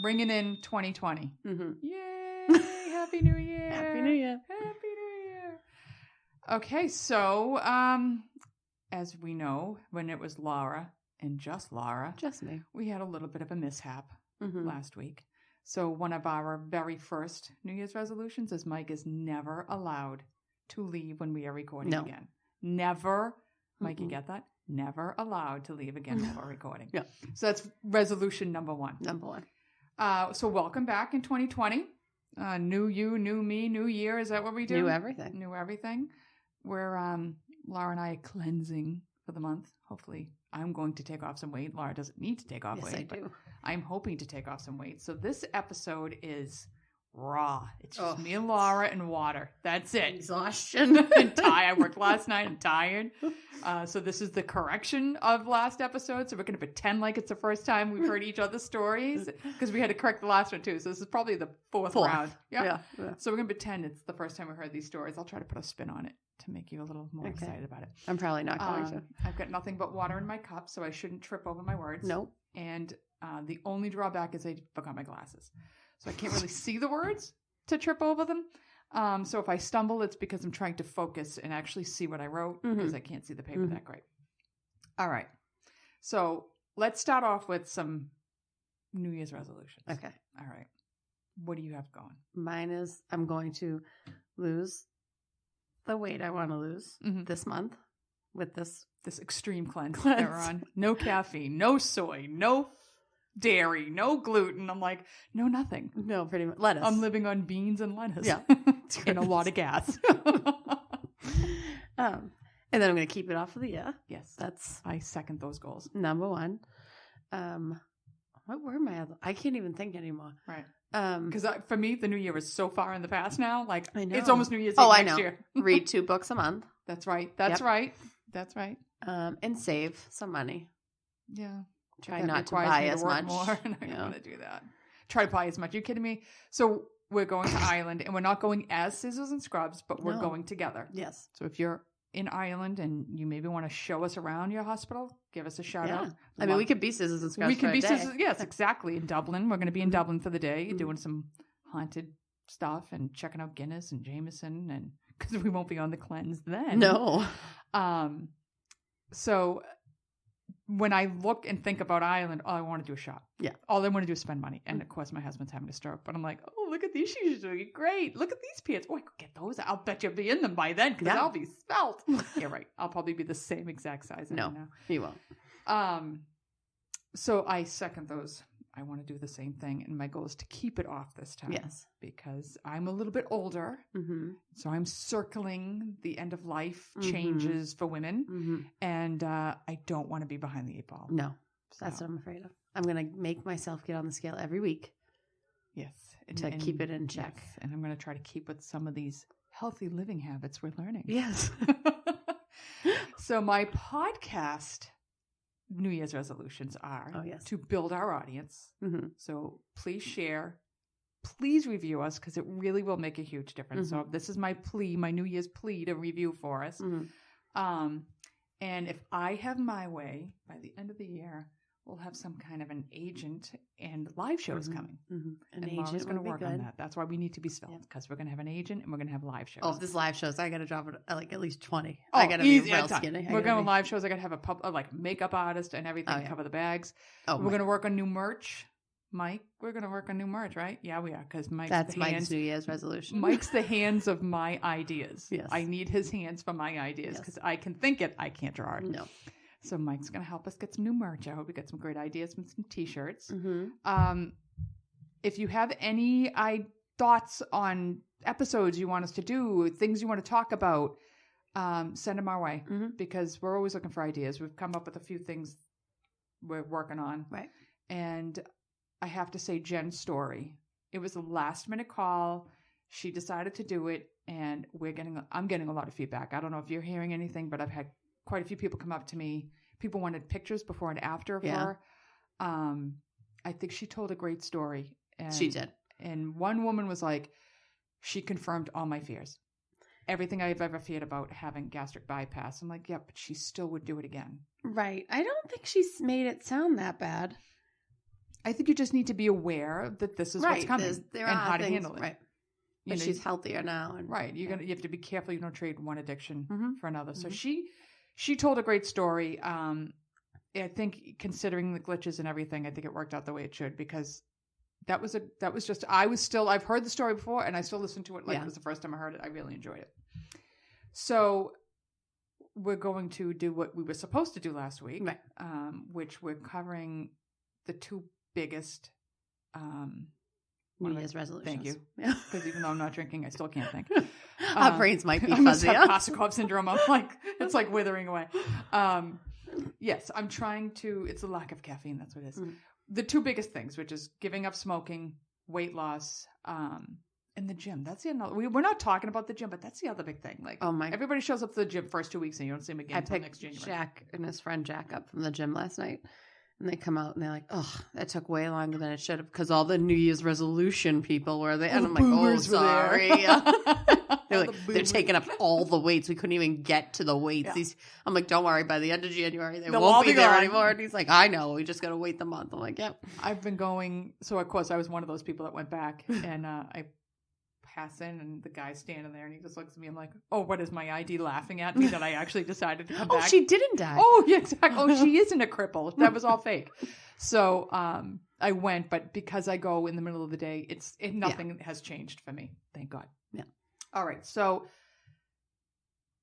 bringing in 2020. Mm-hmm. Yay! Happy New Year! Happy New Year! Happy New Year! Okay, so as we know, when it was Laura and just Laura, Just me. we had a little bit of a mishap Mm-hmm. last week. So one of our very first New Year's resolutions is Mike is never allowed to leave when we are recording again. Never. Mike, you get that? Never allowed to leave again while we're recording. Yeah. So that's resolution number one. Number one. So welcome back in 2020. New you, new me, new year. Is that what we do? New everything. New everything. Where Laura and I are cleansing for the month. Hopefully, I'm going to take off some weight. Laura doesn't need to take off weight. Yes, I do. I'm hoping to take off some weight. So this episode is raw. It's just me and Laura and water. That's it. Exhaustion. And tired. I worked last night. I'm tired. So this is the correction of last episode. So we're going to pretend like it's the first time we've heard each other's stories because we had to correct the last one too. So this is probably the fourth round. Yeah. So we're going to pretend it's the first time we heard these stories. I'll try to put a spin on it to make you a little more excited about it. I'm probably not going to. I've got nothing but water in my cup, so I shouldn't trip over my words. Nope. And the only drawback is I forgot my glasses. So I can't really see the words to trip over them. So if I stumble, it's because I'm trying to focus and actually see what I wrote because I can't see the paper that great. All right. So let's start off with some New Year's resolutions. Okay. All right. What do you have going? Mine is I'm going to lose the weight I want to lose this month with this extreme cleanse that we're on. No caffeine, no soy, no dairy, no gluten. I'm like, no, nothing. No, pretty much. Lettuce. I'm living on beans and lettuce. Yeah. And a lot of gas. And then I'm going to keep it off of the year. Yes. That's I second those goals. number one. What were my other? I can't even think anymore. Right. Because for me, the new year is so far in the past now. Like, I know. it's almost New Year's Eve next year. Read 2 books a month. That's right. That's right. That's right. And save some money. Yeah. Try not to buy as much. More, and I don't want to do that. Try to buy as much. Are you kidding me? So we're going to Ireland, and we're not going as Scissors and Scrubs, but we're going together. Yes. So if you're in Ireland and you maybe want to show us around your hospital, give us a shout out. I mean, we could be Scissors and Scrubs. We can for be a day. Scissors. Yes, exactly. In Dublin, we're going to be in Dublin for the day, doing some haunted stuff and checking out Guinness and Jameson, and because we won't be on the cleanse then. No. So when I look and think about Ireland, all I want to do is shop. Yeah. All I want to do is spend money. And of course, my husband's having a stroke. But I'm like, oh, look at these shoes. They're great. Look at these pants. Oh, I could get those. I'll bet you'll be in them by then because I'll be svelte. Yeah, right. I'll probably be the same exact size. No, you won't. So I second those. I want to do the same thing. And my goal is to keep it off this time. Yes. Because I'm a little bit older. Mm-hmm. So I'm circling the end of life changes for women. Mm-hmm. And I don't want to be behind the 8 ball. No. That's what I'm afraid of. I'm going to make myself get on the scale every week. Yes. To keep it in check. Yes. And I'm going to try to keep with some of these healthy living habits we're learning. Yes. So my podcast New Year's resolutions are to build our audience. Mm-hmm. So please share. Please review us because it really will make a huge difference. Mm-hmm. So this is my plea, my New Year's plea to review for us. Mm-hmm. And if I have my way, by the end of the year, we'll have some kind of an agent and live shows coming. Mm-hmm. An agent is going to work on that. That's why we need to be svelte because we're going to have an agent and we're going to have live shows. Oh, if this live shows, I got to drop it like at least 20. Oh, I got to be real skinny. We're going to live shows. I got to have a like makeup artist and everything cover the bags. Oh, we're going to work on new merch. Mike, we're going to work on new merch, right? Yeah, we are because Mike's New Year's resolution. Mike's the hands of my ideas. Yes. I need his hands for my ideas because I can think it. I can't draw it. No. So Mike's going to help us get some new merch. I hope we get some great ideas and some T-shirts. Mm-hmm. If you have any thoughts on episodes you want us to do, things you want to talk about, send them our way because we're always looking for ideas. We've come up with a few things we're working on. Right. And I have to say Jen's story. It was a last minute call. She decided to do it and I'm getting a lot of feedback. I don't know if you're hearing anything, but I've had quite a few people come up to me. People wanted pictures before and after of her. I think she told a great story. And, she did. And one woman was like, she confirmed all my fears. Everything I've ever feared about having gastric bypass. I'm like, yeah, but she still would do it again. Right. I don't think she's made it sound that bad. I think you just need to be aware that this is what's coming and how to handle it. Right. But she's healthier now. And, right. You have to be careful you don't trade one addiction for another. So she told a great story. I think considering the glitches and everything, I think it worked out the way it should, because I've heard the story before and I still listened to it like it was the first time I heard it. I really enjoyed it. So we're going to do what we were supposed to do last week, right. Which we're covering the two biggest New Year's resolutions. Thank you. Because even though I'm not drinking, I still can't think. Our brains might be fuzzy. I must have Korsakoff syndrome. It's like withering away. Yes, I'm trying to. It's a lack of caffeine. That's what it is. The two biggest things, which is giving up smoking, weight loss, and the gym. That's the other. We're not talking about the gym, but that's the other big thing. Like, everybody shows up to the gym first 2 weeks and you don't see them again until next January. Jack and his friend Jack up from the gym last night. And they come out and they're like, oh, that took way longer than it should have, because all the New Year's resolution people were there. And I'm like, oh, sorry. They're taking up all the weights. We couldn't even get to the weights. Yeah. I'm like, don't worry. By the end of January, they won't be there anymore. And he's like, I know. We just got to wait the month. I'm like, yep. I've been going. So, of course, I was one of those people that went back. And I pass in and the guy's standing there and he just looks at me. I'm like, oh, what is my ID laughing at me that I actually decided to come back? Oh, she didn't die. Oh, yeah, exactly. Oh, she isn't a cripple. That was all fake. So I went, but because I go in the middle of the day, nothing has changed for me. Thank God. Yeah. All right. So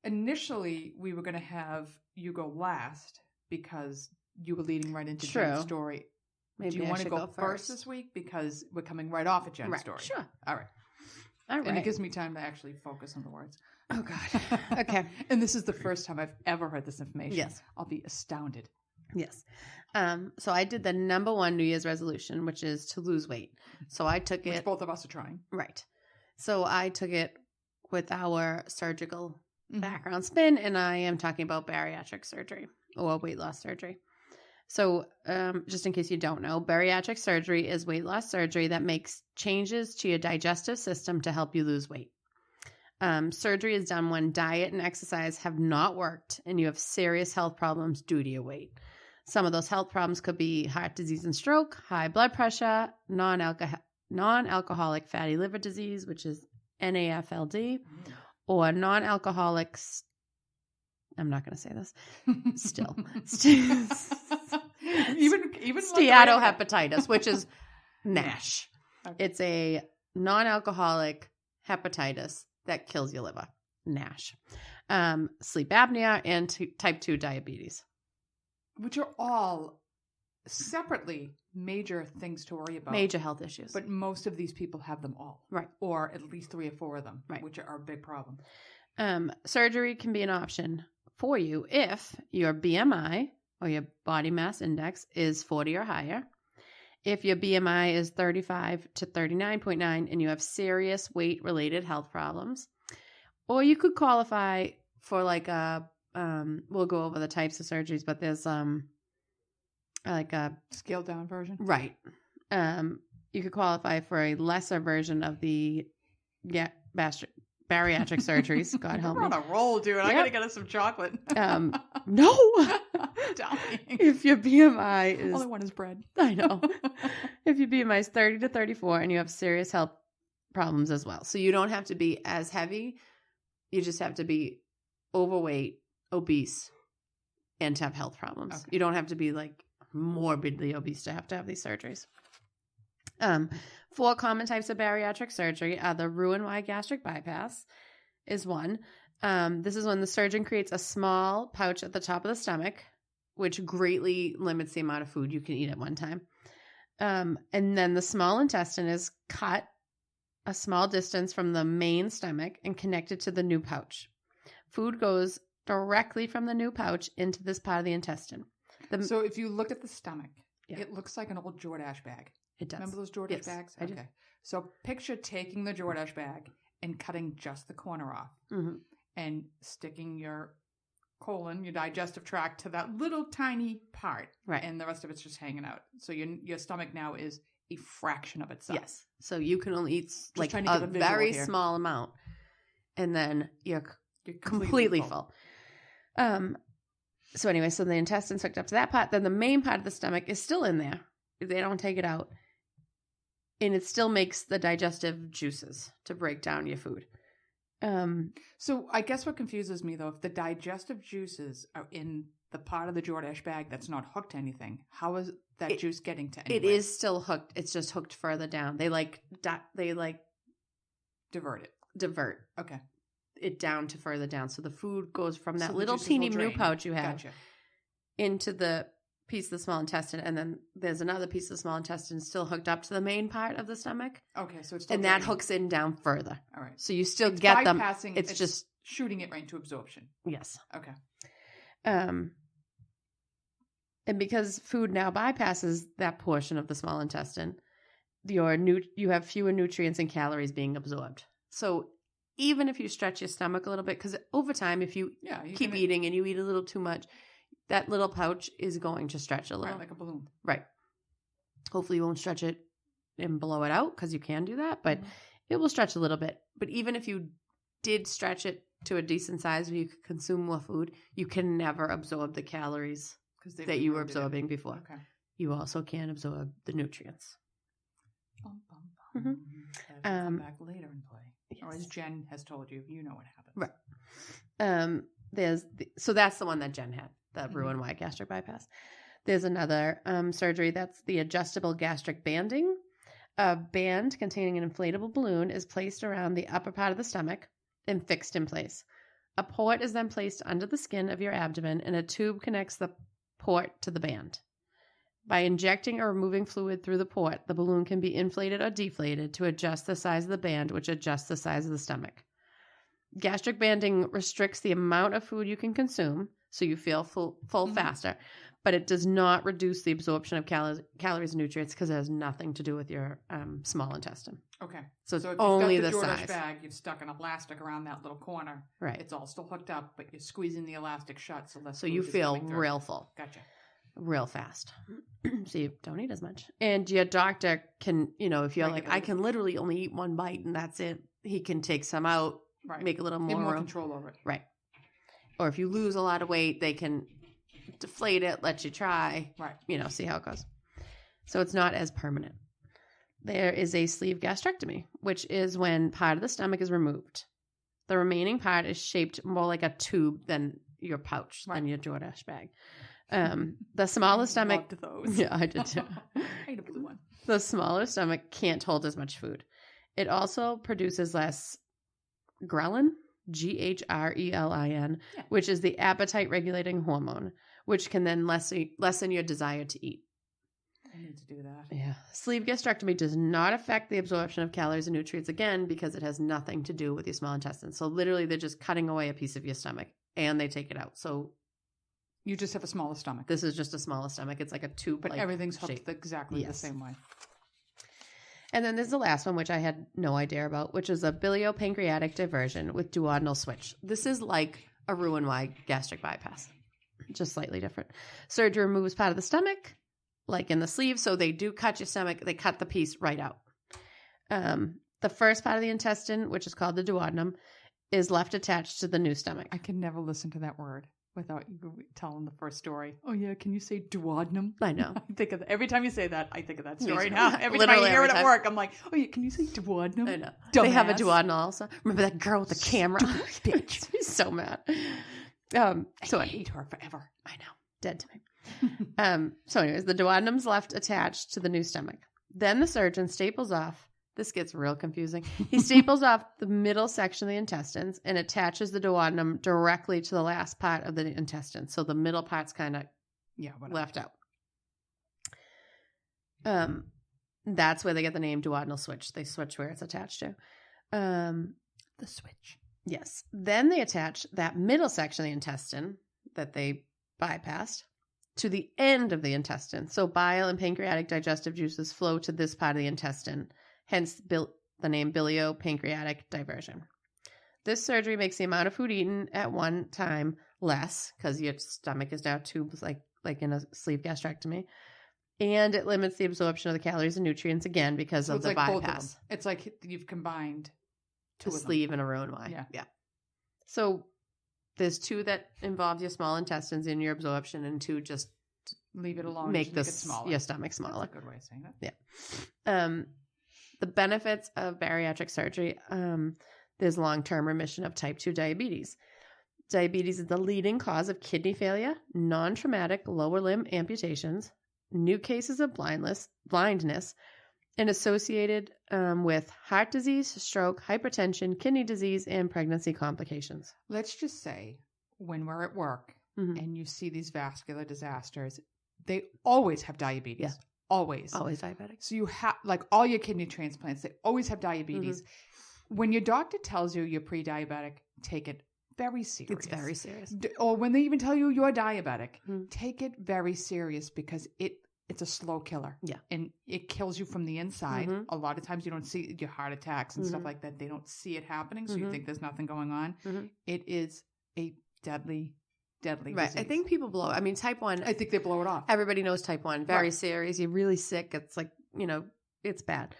initially we were going to have you go last because you were leading right into Jen's story. Maybe do you want to go first this week? Because we're coming right off of Jen's story. Sure. All right. And it gives me time to actually focus on the words. Oh, God. Okay. And this is the first time I've ever heard this information. Yes. I'll be astounded. Yes. So I did the number one New Year's resolution, which is to lose weight. So I took it. Which both of us are trying. Right. So I took it with our surgical background spin, and I am talking about bariatric surgery or weight loss surgery. So just in case you don't know, bariatric surgery is weight loss surgery that makes changes to your digestive system to help you lose weight. Surgery is done when diet and exercise have not worked and you have serious health problems due to your weight. Some of those health problems could be heart disease and stroke, high blood pressure, non-alcoholic fatty liver disease, which is NAFLD, or non-alcoholic I'm not going to say this. Still. even steatohepatitis, which is NASH. Okay. It's a non-alcoholic hepatitis that kills your liver. NASH. Sleep apnea and type 2 diabetes. Which are all separately major things to worry about. Major health issues. But most of these people have them all. Right. Or at least 3 or 4 of them, right, which are a big problem. Surgery can be an option for you if your BMI or your body mass index is 40 or higher, if your BMI is 35 to 39.9 and you have serious weight-related health problems, or you could qualify for like a, we'll go over the types of surgeries, but there's like a scaled down version. Right. You could qualify for a lesser version of the bariatric surgeries. God help me. We're on a roll, dude. Yep. I gotta get us some chocolate. No. If your BMI is... All I want is bread. I know. If your BMI is 30 to 34 and you have serious health problems as well. So you don't have to be as heavy. You just have to be overweight, obese, and to have health problems. Okay. You don't have to be like morbidly obese to have these surgeries. 4 common types of bariatric surgery are the Roux-en-Y gastric bypass is one. This is when the surgeon creates a small pouch at the top of the stomach, which greatly limits the amount of food you can eat at one time. And then the small intestine is cut a small distance from the main stomach and connected to the new pouch. Food goes directly from the new pouch into this part of the intestine. So if you look at the stomach, it looks like an old Jordache bag. It does. Remember those Jordache bags? I do. So picture taking the Jordache bag and cutting just the corner off and sticking your colon, your digestive tract, to that little tiny part. Right. And the rest of it's just hanging out. So your stomach now is a fraction of itself. Yes. So you can only eat like a very small amount. And then you're completely full. So anyway, so the intestine's hooked up to that part. Then the main part of the stomach is still in there. They don't take it out. And it still makes the digestive juices to break down your food. So I guess what confuses me, though, if the digestive juices are in the part of the Jordache bag that's not hooked to anything, how is that juice getting to anywhere? It is still hooked. It's just hooked further down. They divert. Okay. It down to further down. So the food goes from that little teeny new pouch you have into the piece of the small intestine, and then there's another piece of the small intestine still hooked up to the main part of the stomach. Okay, so it's still and that hooks in down further. All right. So you still get them. It's just shooting it right into absorption. Yes. Okay. And because food now bypasses that portion of the small intestine, you have fewer nutrients and calories being absorbed. So even if you stretch your stomach a little bit, because over time, if you keep eating and you eat a little too much, that little pouch is going to stretch a little. Right, like a balloon. Right. Hopefully you won't stretch it and blow it out, because you can do that, but it will stretch a little bit. But even if you did stretch it to a decent size where you could consume more food, you can never absorb the calories that you were absorbing before. Okay. You also can't absorb the nutrients. Come back later and play. Yes. Or as Jen has told you, you know what happens. Right. So that's the one that Jen had, the Roux-en-Y gastric bypass. There's another surgery that's the adjustable gastric banding. A band containing an inflatable balloon is placed around the upper part of the stomach and fixed in place. A port is then placed under the skin of your abdomen, and a tube connects the port to the band. By injecting or removing fluid through the port, the balloon can be inflated or deflated to adjust the size of the band, which adjusts the size of the stomach. Gastric banding restricts the amount of food you can consume, so you feel full faster, but it does not reduce the absorption of calories and nutrients, because it has nothing to do with your small intestine. Okay. So it's only the size. Jordache bag, you've stuck an elastic around that little corner. Right. It's all still hooked up, but you're squeezing the elastic shut, so you feel real full. Gotcha. Real fast. So you don't eat as much. And your doctor can, if you're like, I can literally only eat one bite and that's it, he can take some out, make a little more control over it. Right. Or if you lose a lot of weight, they can deflate it, let you try, see how it goes. So it's not as permanent. There is a sleeve gastrectomy, which is when part of the stomach is removed. The remaining part is shaped more like a tube than your pouch, than your Jordache bag. The smaller stomach. Loved those. Yeah, I did too. I ate a blue one. The smaller stomach can't hold as much food. It also produces less ghrelin, Grelin, which is the appetite regulating hormone, which can then lessen your desire to eat. I need to do that. Yeah. Sleeve gastrectomy does not affect the absorption of calories and nutrients, again, because it has nothing to do with your small intestine. So literally they're just cutting away a piece of your stomach and they take it out. So you just have a smaller stomach. This is just a smaller stomach. It's like a tube. But everything's hooked exactly the same way. And then there's the last one, which I had no idea about, which is a biliopancreatic diversion with duodenal switch. This is like a Roux-en-Y gastric bypass, just slightly different. Surgery removes part of the stomach, like in the sleeve. So they do cut your stomach. They cut the piece right out. The first part of the intestine, which is called the duodenum, is left attached to the new stomach. I can never listen to that word without you telling the first story. Oh yeah, can you say duodenum? I know. I think of every time you say that, I think of that story now. Every time I hear it at work, I'm like, oh yeah, can you say duodenum? I know. Dumbass. They have a duodenal also. Remember that girl with the camera? Bitch. She's so mad. So I hate her forever. I know. Dead to me. So anyways, the duodenum's left attached to the new stomach. Then the surgeon staples off. This gets real confusing. He staples off the middle section of the intestines and attaches the duodenum directly to the last part of the intestine. So the middle part's kind of left out. That's where they get the name duodenal switch. They switch where it's attached to. The switch. Yes. Then they attach that middle section of the intestine that they bypassed to the end of the intestine. So bile and pancreatic digestive juices flow to this part of the intestine. Hence the name biliopancreatic diversion. This surgery makes the amount of food eaten at one time less, because your stomach is now tubes like in a sleeve gastrectomy. And it limits the absorption of the calories and nutrients, again, because of the bypass. It's like you've combined two of them. A sleeve and a Roux-en-Y. Yeah. So there's two that involve your small intestines in your absorption, and two just leave it alone. Make it smaller. Your stomach smaller. That's a good way of saying that. Yeah. The benefits of bariatric surgery, there's long-term remission of type 2 diabetes. Diabetes is the leading cause of kidney failure, non-traumatic lower limb amputations, new cases of blindness, and associated with heart disease, stroke, hypertension, kidney disease, and pregnancy complications. Let's just say when we're at work and you see these vascular disasters, they always have diabetes. Yeah. Always diabetic. So you have, like, all your kidney transplants, they always have diabetes. When your doctor tells you you're pre-diabetic, take it very serious. It's very serious. Or when they even tell you you're diabetic, take it very serious, because it's a slow killer. Yeah. And it kills you from the inside. A lot of times you don't see your heart attacks and stuff like that. They don't see it happening, so you think there's nothing going on. It is a deadly disease. I think people blow it. I mean, type 1. I think they blow it off. Everybody knows type 1. Very serious. You're really sick. It's like, it's bad.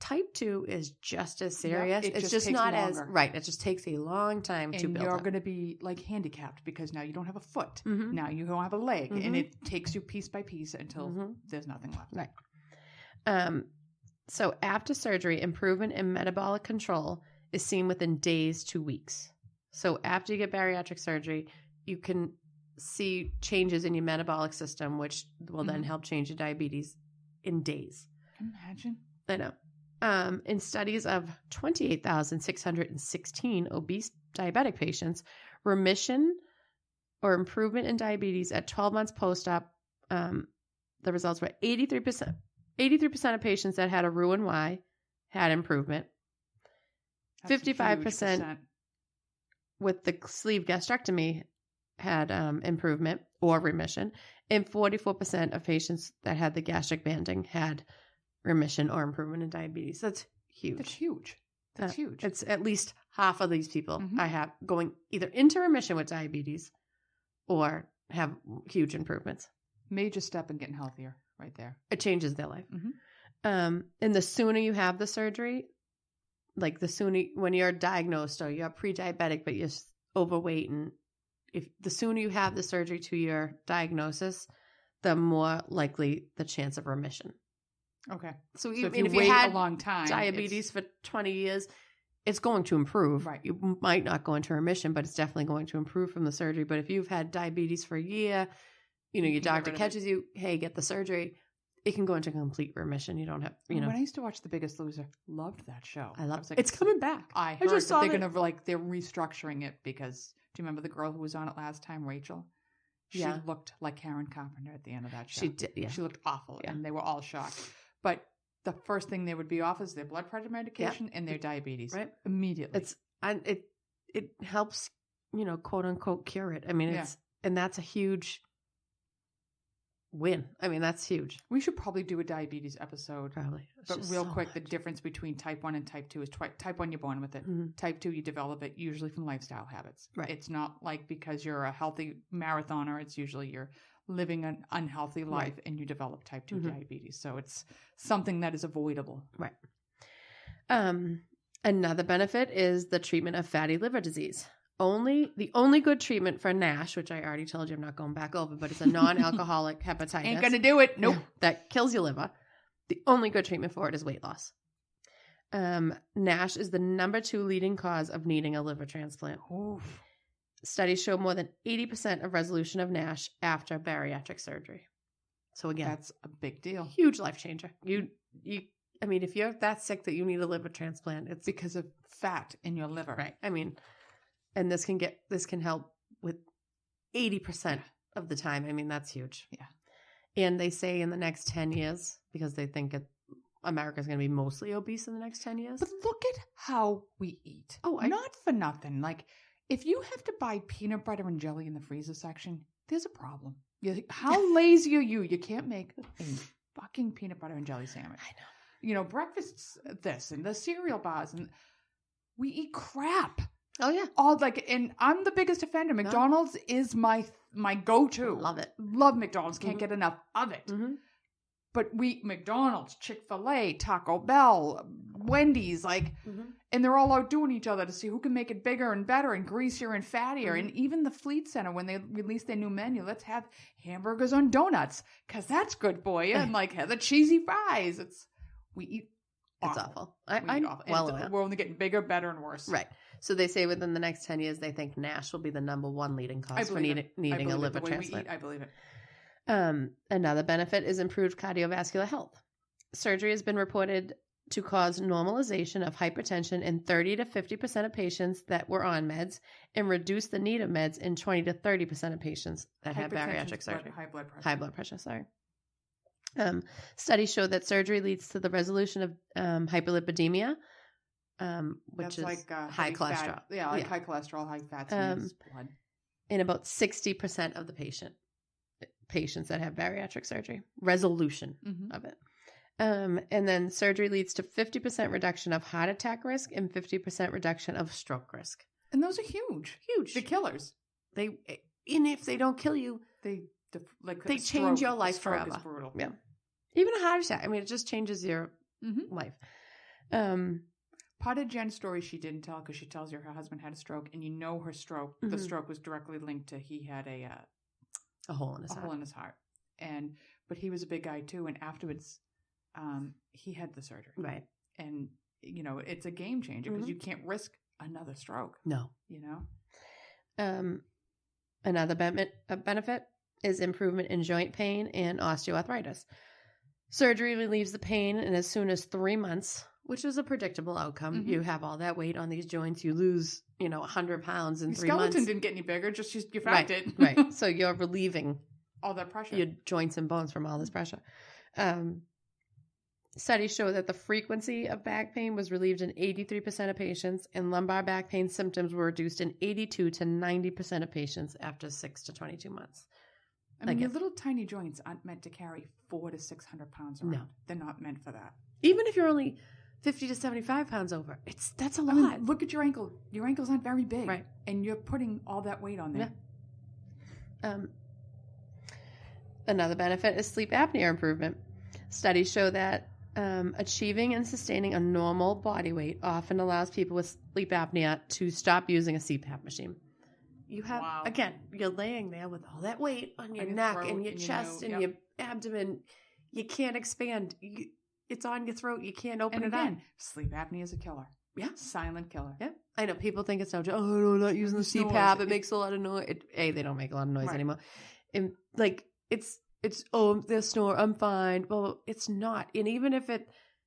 Type 2 is just as serious. It's just not longer. It just takes a long time to build up. And you're going to be like handicapped, because now you don't have a foot. Now you don't have a leg. And it takes you piece by piece until there's nothing left. Right. So after surgery, improvement in metabolic control is seen within days to weeks. So after you get bariatric surgery, you can see changes in your metabolic system, which will then help change your diabetes in days. Imagine. I know. In studies of 28,616 obese diabetic patients, remission or improvement in diabetes at 12 months post-op, the results were 83%. 83% of patients that had a Roux-en-Y had improvement. That's 55% with the sleeve gastrectomy had improvement or remission, and 44% of patients that had the gastric banding had remission or improvement in diabetes. That's huge. That's huge. It's at least half of these people I have going either into remission with diabetes or have huge improvements. Major step in getting healthier right there. It changes their life. And the sooner you have the surgery, like the sooner when you're diagnosed or you're pre-diabetic but you're overweight, and if the sooner you have the surgery to your diagnosis, the more likely the chance of remission. Okay. So even if you had a long time, diabetes for 20 years, it's going to improve. Right. You might not go into remission, but it's definitely going to improve from the surgery. But if you've had diabetes for a year, your doctor catches you, hey, get the surgery, it can go into complete remission. You don't have, When I used to watch The Biggest Loser, loved that show. I loved it. It's coming back. I heard that they're going to, they're restructuring it because, do you remember the girl who was on it last time, Rachel? She looked like Karen Carpenter at the end of that show. She did, yeah. She looked awful, and they were all shocked. But the first thing they would be off is their blood pressure medication and their diabetes. Right. Immediately. It helps, quote unquote cure it. I mean, and that's a huge win. I mean, that's huge. We should probably do a diabetes episode. Probably. But real quick, the difference between type 1 and type 2 is type 1, you're born with it. Type 2, you develop it usually from lifestyle habits. Right. It's not like because you're a healthy marathoner, it's usually you're living an unhealthy life and you develop type 2 diabetes. So it's something that is avoidable. Right. Another benefit is the treatment of fatty liver disease. The only good treatment for NASH, which I already told you I'm not going back over, but it's a non-alcoholic hepatitis. Ain't gonna do it. Nope. That kills your liver. The only good treatment for it is weight loss. NASH is the number 2 leading cause of needing a liver transplant. Oof. Studies show more than 80% of resolution of NASH after bariatric surgery. So again, that's a big deal. Huge life changer. I mean, if you're that sick that you need a liver transplant, it's because of fat in your liver. Right. I mean, and this can help with 80% of the time. I mean, that's huge. Yeah. And they say in the next 10 years, because they think America's going to be mostly obese in the next 10 years. But look at how we eat. Not for nothing. Like, if you have to buy peanut butter and jelly in the freezer section, there's a problem. How lazy are you? You can't make a fucking peanut butter and jelly sandwich. I know. Breakfast's this and the cereal bars, and we eat crap. Oh yeah. And I'm the biggest offender. McDonald's is my go-to. Love it. Love McDonald's. Can't get enough of it. But McDonald's, Chick-fil-A, Taco Bell, Wendy's, and they're all outdoing each other to see who can make it bigger and better and greasier and fattier. And even the Fleet Center, when they released their new menu, let's have hamburgers on donuts because that's good for you. And have the cheesy fries. We eat awful. It's awful. I'm awful. Well, we're only getting bigger, better, and worse. Right. So they say within the next 10 years, they think NASH will be the number one leading cause for needing a liver transplant. I believe it. Another benefit is improved cardiovascular health. Surgery has been reported to cause normalization of hypertension in 30 to 50% of patients that were on meds and reduce the need of meds in 20 to 30% of patients that had bariatric surgery. High blood pressure, sorry. Studies show that surgery leads to the resolution of hyperlipidemia, which is high cholesterol. High cholesterol, high fats in blood. In about 60% of the patients that have bariatric surgery. Resolution of it. And then surgery leads to 50% reduction of heart attack risk and 50% reduction of stroke risk. And those are huge. Huge. The killers. And if they don't kill you, they change your life forever. Is brutal. Yeah. Even a heart attack. I mean, it just changes your life. Part of Jen's story she didn't tell because she tells you her husband had a stroke, and her stroke, the stroke was directly linked to he had a hole in his heart. But he was a big guy too, and afterwards he had the surgery. Right. And it's a game changer because you can't risk another stroke. No. Another benefit is improvement in joint pain and osteoarthritis. Surgery relieves the pain in as soon as 3 months, which is a predictable outcome. You have all that weight on these joints. You lose, 100 pounds in 3 months. Your skeleton didn't get any bigger, just your fat did. Right. So you're relieving all that pressure. Your joints and bones from all this pressure. Studies show that the frequency of back pain was relieved in 83% of patients, and lumbar back pain symptoms were reduced in 82 to 90% of patients after 6 to 22 months. I mean, your little tiny joints aren't meant to carry 400 to 600 pounds around. No. They're not meant for that. Even if you're only 50 to 75 pounds over, that's a lot. I mean, look at your ankle. Your ankles aren't very big. Right. And you're putting all that weight on there. Yeah. Another benefit is sleep apnea improvement. Studies show that achieving and sustaining a normal body weight often allows people with sleep apnea to stop using a CPAP machine. You have, again, you're laying there with all that weight on your neck and your chest and your abdomen. You can't expand. It's on your throat. You can't open it up. Sleep apnea is a killer. Yeah. Silent killer. Yeah. I know people think it's no joke. Oh, no, I'm not using the CPAP. It makes a lot of noise. They don't make a lot of noise anymore. And they snore. I'm fine. Well, it's not. And even if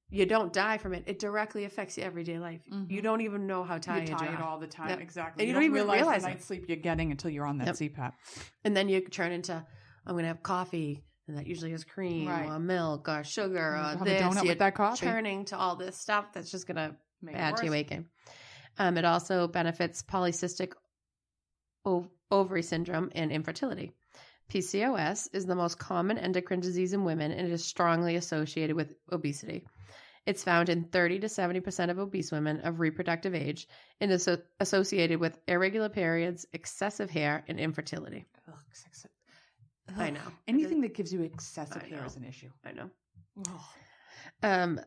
you don't die from it, it directly affects your everyday life. You don't even know how tired you are. You're tired all the time. Yep. Exactly. And you don't even realize the night's sleep you're getting until you're on that CPAP. And then you turn into, I'm going to have coffee, and that usually has cream or milk or sugar or this. Have a donut with that coffee. Turning to all this stuff that's just going to add to your weight gain. It also benefits polycystic ovary syndrome and infertility. PCOS is the most common endocrine disease in women, and it is strongly associated with obesity. It's found in 30 to 70% of obese women of reproductive age and is associated with irregular periods, excessive hair, and infertility. I know. Anything that gives you excessive hair is an issue. I know.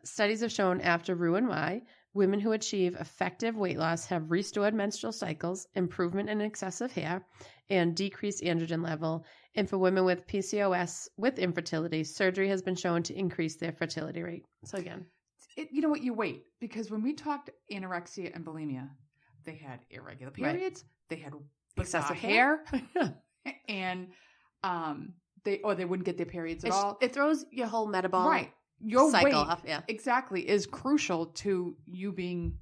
Studies have shown after Roux-en-Y, women who achieve effective weight loss have restored menstrual cycles, improvement in excessive hair, and decreased androgen level. And for women with PCOS with infertility, surgery has been shown to increase their fertility rate. So again, you know what? You wait, because when we talked anorexia and bulimia, they had irregular periods, they had excessive hair, and they wouldn't get their periods at all. It throws your whole metabolic your cycle weight off. Exactly is crucial to you being,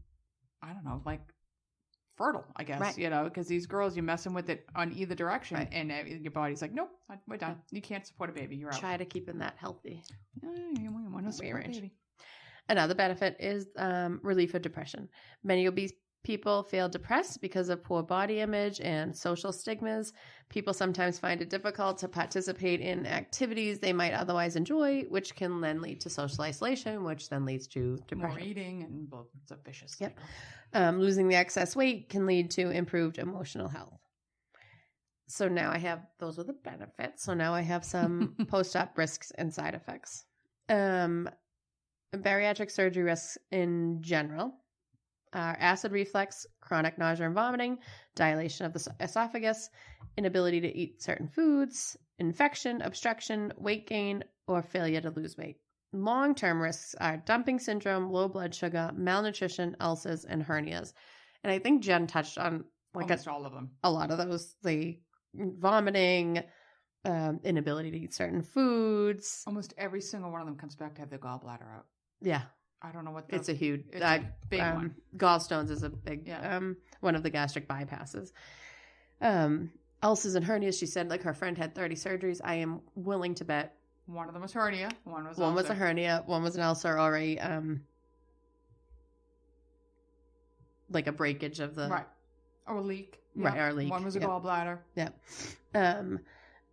I don't know, like fertile, I guess, because these girls, you're messing with it on either direction, and your body's like, nope, we're done. You can't support a baby. You're out. Try to keep in that healthy range. Another benefit is relief of depression. Many obese people feel depressed because of poor body image and social stigmas. People sometimes find it difficult to participate in activities they might otherwise enjoy, which can then lead to social isolation, which then leads to depression. More eating, and it's a vicious cycle. Losing the excess weight can lead to improved emotional health. So now those are the benefits. So now I have some post-op risks and side effects. bariatric surgery risks in general are acid reflux, chronic nausea and vomiting, dilation of the esophagus, inability to eat certain foods, infection, obstruction, weight gain, or failure to lose weight. Long-term risks are dumping syndrome, low blood sugar, malnutrition, ulcers, and hernias. And I think Jen touched on almost all of them. A lot of those, the vomiting, inability to eat certain foods. Almost every single one of them comes back to have their gallbladder out. Yeah. I don't know what it's a huge, a big one. Gallstones is a big, one of the gastric bypasses. Ulcers and hernias, she said, like her friend had 30 surgeries. I am willing to bet. One of them was hernia. One was a hernia. One was an ulcer or like a breakage of the. Right. Or a leak. Right, or a leak. One was a gallbladder. Yeah.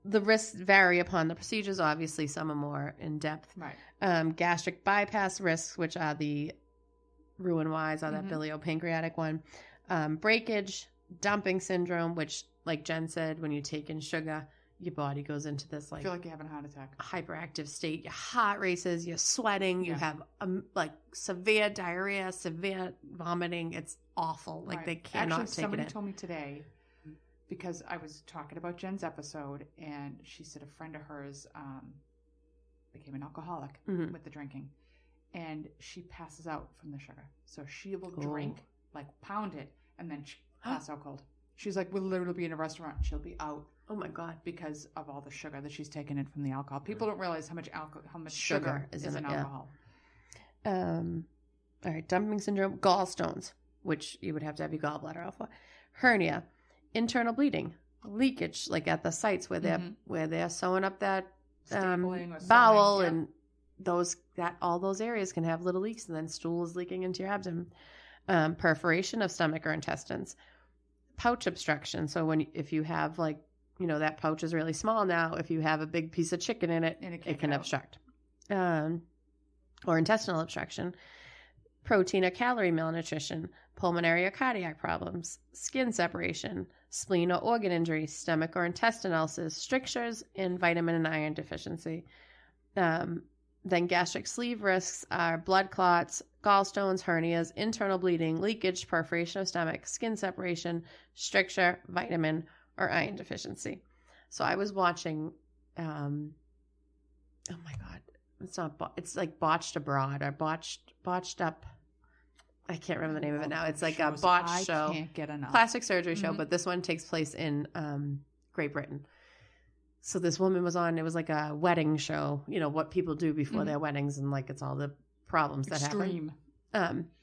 The risks vary upon the procedures. Obviously, some are more in depth. Right. Gastric bypass risks, which are the Roux-en-Y's, or that biliopancreatic one. Breakage, dumping syndrome, which, like Jen said, when you take in sugar, your body goes into this I feel like you're having a heart attack. Hyperactive state. Your heart races. You're sweating. You have like severe diarrhea, severe vomiting. It's awful. Like they cannot take it in. Somebody told me today, because I was talking about Jen's episode, and she said a friend of hers became an alcoholic with the drinking, and she passes out from the sugar. So she will drink, like pound it, and then pass out cold. She's like, we'll literally be in a restaurant, and she'll be out. Oh my God! Because of all the sugar that she's taken in from the alcohol. People don't realize how much sugar is in alcohol. All right, dumping syndrome, gallstones, which you would have to have your gallbladder out for, hernia, internal bleeding, leakage, like at the sites where they're sewing up that bowel, and all those areas can have little leaks, and then stool is leaking into your abdomen. Perforation of stomach or intestines, pouch obstruction. So if you have that pouch is really small now. If you have a big piece of chicken in it, it can obstruct. Or intestinal obstruction, protein or calorie malnutrition, pulmonary or cardiac problems, skin separation, spleen or organ injury, stomach or intestine ulcers, strictures, and vitamin and iron deficiency. Then gastric sleeve risks are blood clots, gallstones, hernias, internal bleeding, leakage, perforation of stomach, skin separation, stricture, vitamin or iron deficiency. So I was watching, oh my God, it's like Botched Abroad or Botched Up. I can't remember the name of it now. It's like a botched show. I can't get enough. Plastic surgery show, but this one takes place in Great Britain. So this woman was on, it was like a wedding show, what people do before their weddings, and like it's all the problems that happen.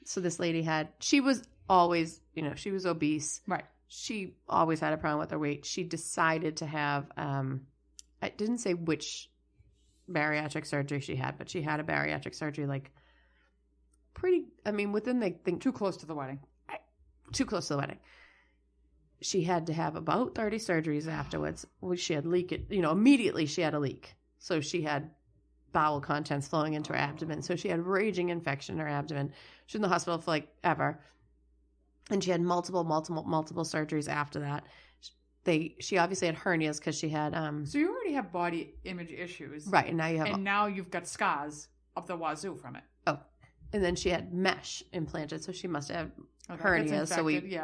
So this lady she was always, she was obese. Right. She always had a problem with her weight. She decided to have, I didn't say which bariatric surgery she had, but she had a bariatric surgery within they think too close to the wedding. Too close to the wedding. She had to have about 30 surgeries afterwards. She had immediately she had a leak. So she had bowel contents flowing into her abdomen. So she had raging infection in her abdomen. She was in the hospital for ever. And she had multiple surgeries after that. She obviously had hernias because she had So you already have body image issues. Right, and now you've got scars of the wazoo from it. Oh. And then she had mesh implanted, so she must have hernias. So we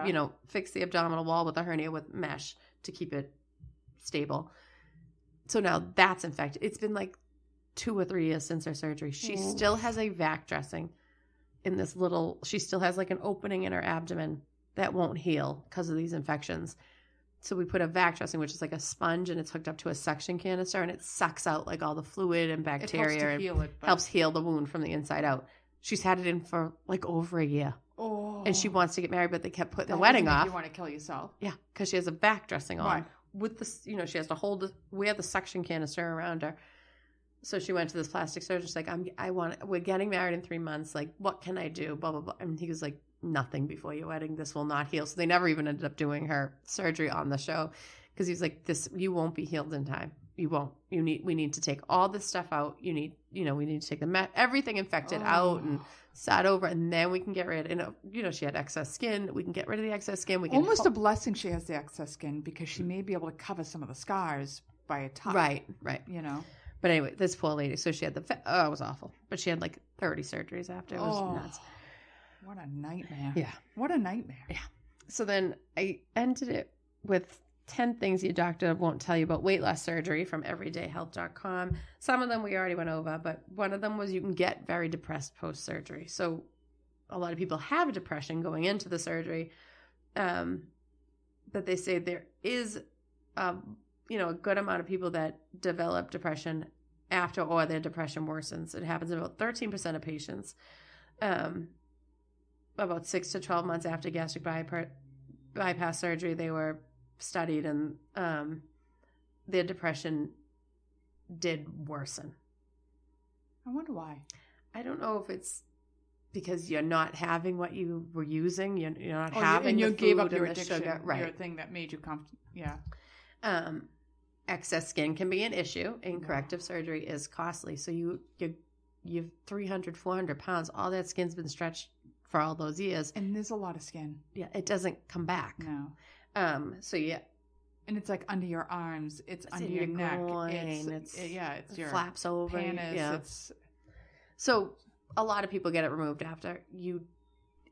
fixed the abdominal wall with a hernia with mesh to keep it stable. So now that's infected. It's been 2 or 3 years since her surgery. She still has a vac dressing in this she still has an opening in her abdomen that won't heal because of these infections. So we put a vac dressing, which is like a sponge, and it's hooked up to a suction canister, and it sucks out all the fluid and bacteria. Helps heal the wound from the inside out. She's had it in for over a year. Oh. And she wants to get married, but they kept putting the wedding off. You want to kill yourself. Yeah, because she has a back dressing on. Right. With this, she has to wear the suction canister around her. So she went to this plastic surgeon. She's like, we're getting married in 3 months. What can I do? Blah, blah, blah. And he was like, nothing before your wedding. This will not heal. So they never even ended up doing her surgery on the show. Because he's like, you won't be healed in time. You won't. We need to take all this stuff out. We need to take everything infected out and sat over, and then we can get rid of, she had excess skin. We can get rid of the excess skin. We can almost a blessing she has the excess skin, because she may be able to cover some of the scars by a tuck. Right. But anyway, this poor lady, so she had it was awful. But she had 30 surgeries after. It was nuts. What a nightmare. Yeah. What a nightmare. Yeah. So then I ended it with 10 things your doctor won't tell you about weight loss surgery from everydayhealth.com. Some of them we already went over, but one of them was you can get very depressed post-surgery. So a lot of people have depression going into the surgery, but they say there is, a good amount of people that develop depression after or their depression worsens. It happens in about 13% of patients. About 6 to 12 months after gastric bypass surgery, they were studied and their depression did worsen. I wonder why. I don't know if it's because you're not having what you were using. You're not having and the you food gave up your and the addiction, sugar. Right. your thing that made you comfortable. Yeah. Excess skin can be an issue, and corrective surgery is costly. So you've 300, 400 pounds. All that skin's been stretched for all those years. And there's a lot of skin. Yeah, it doesn't come back. No. So yeah. And it's like under your arms. It's under your neck. It's your flaps over. Panis. Yeah. So a lot of people get it removed after.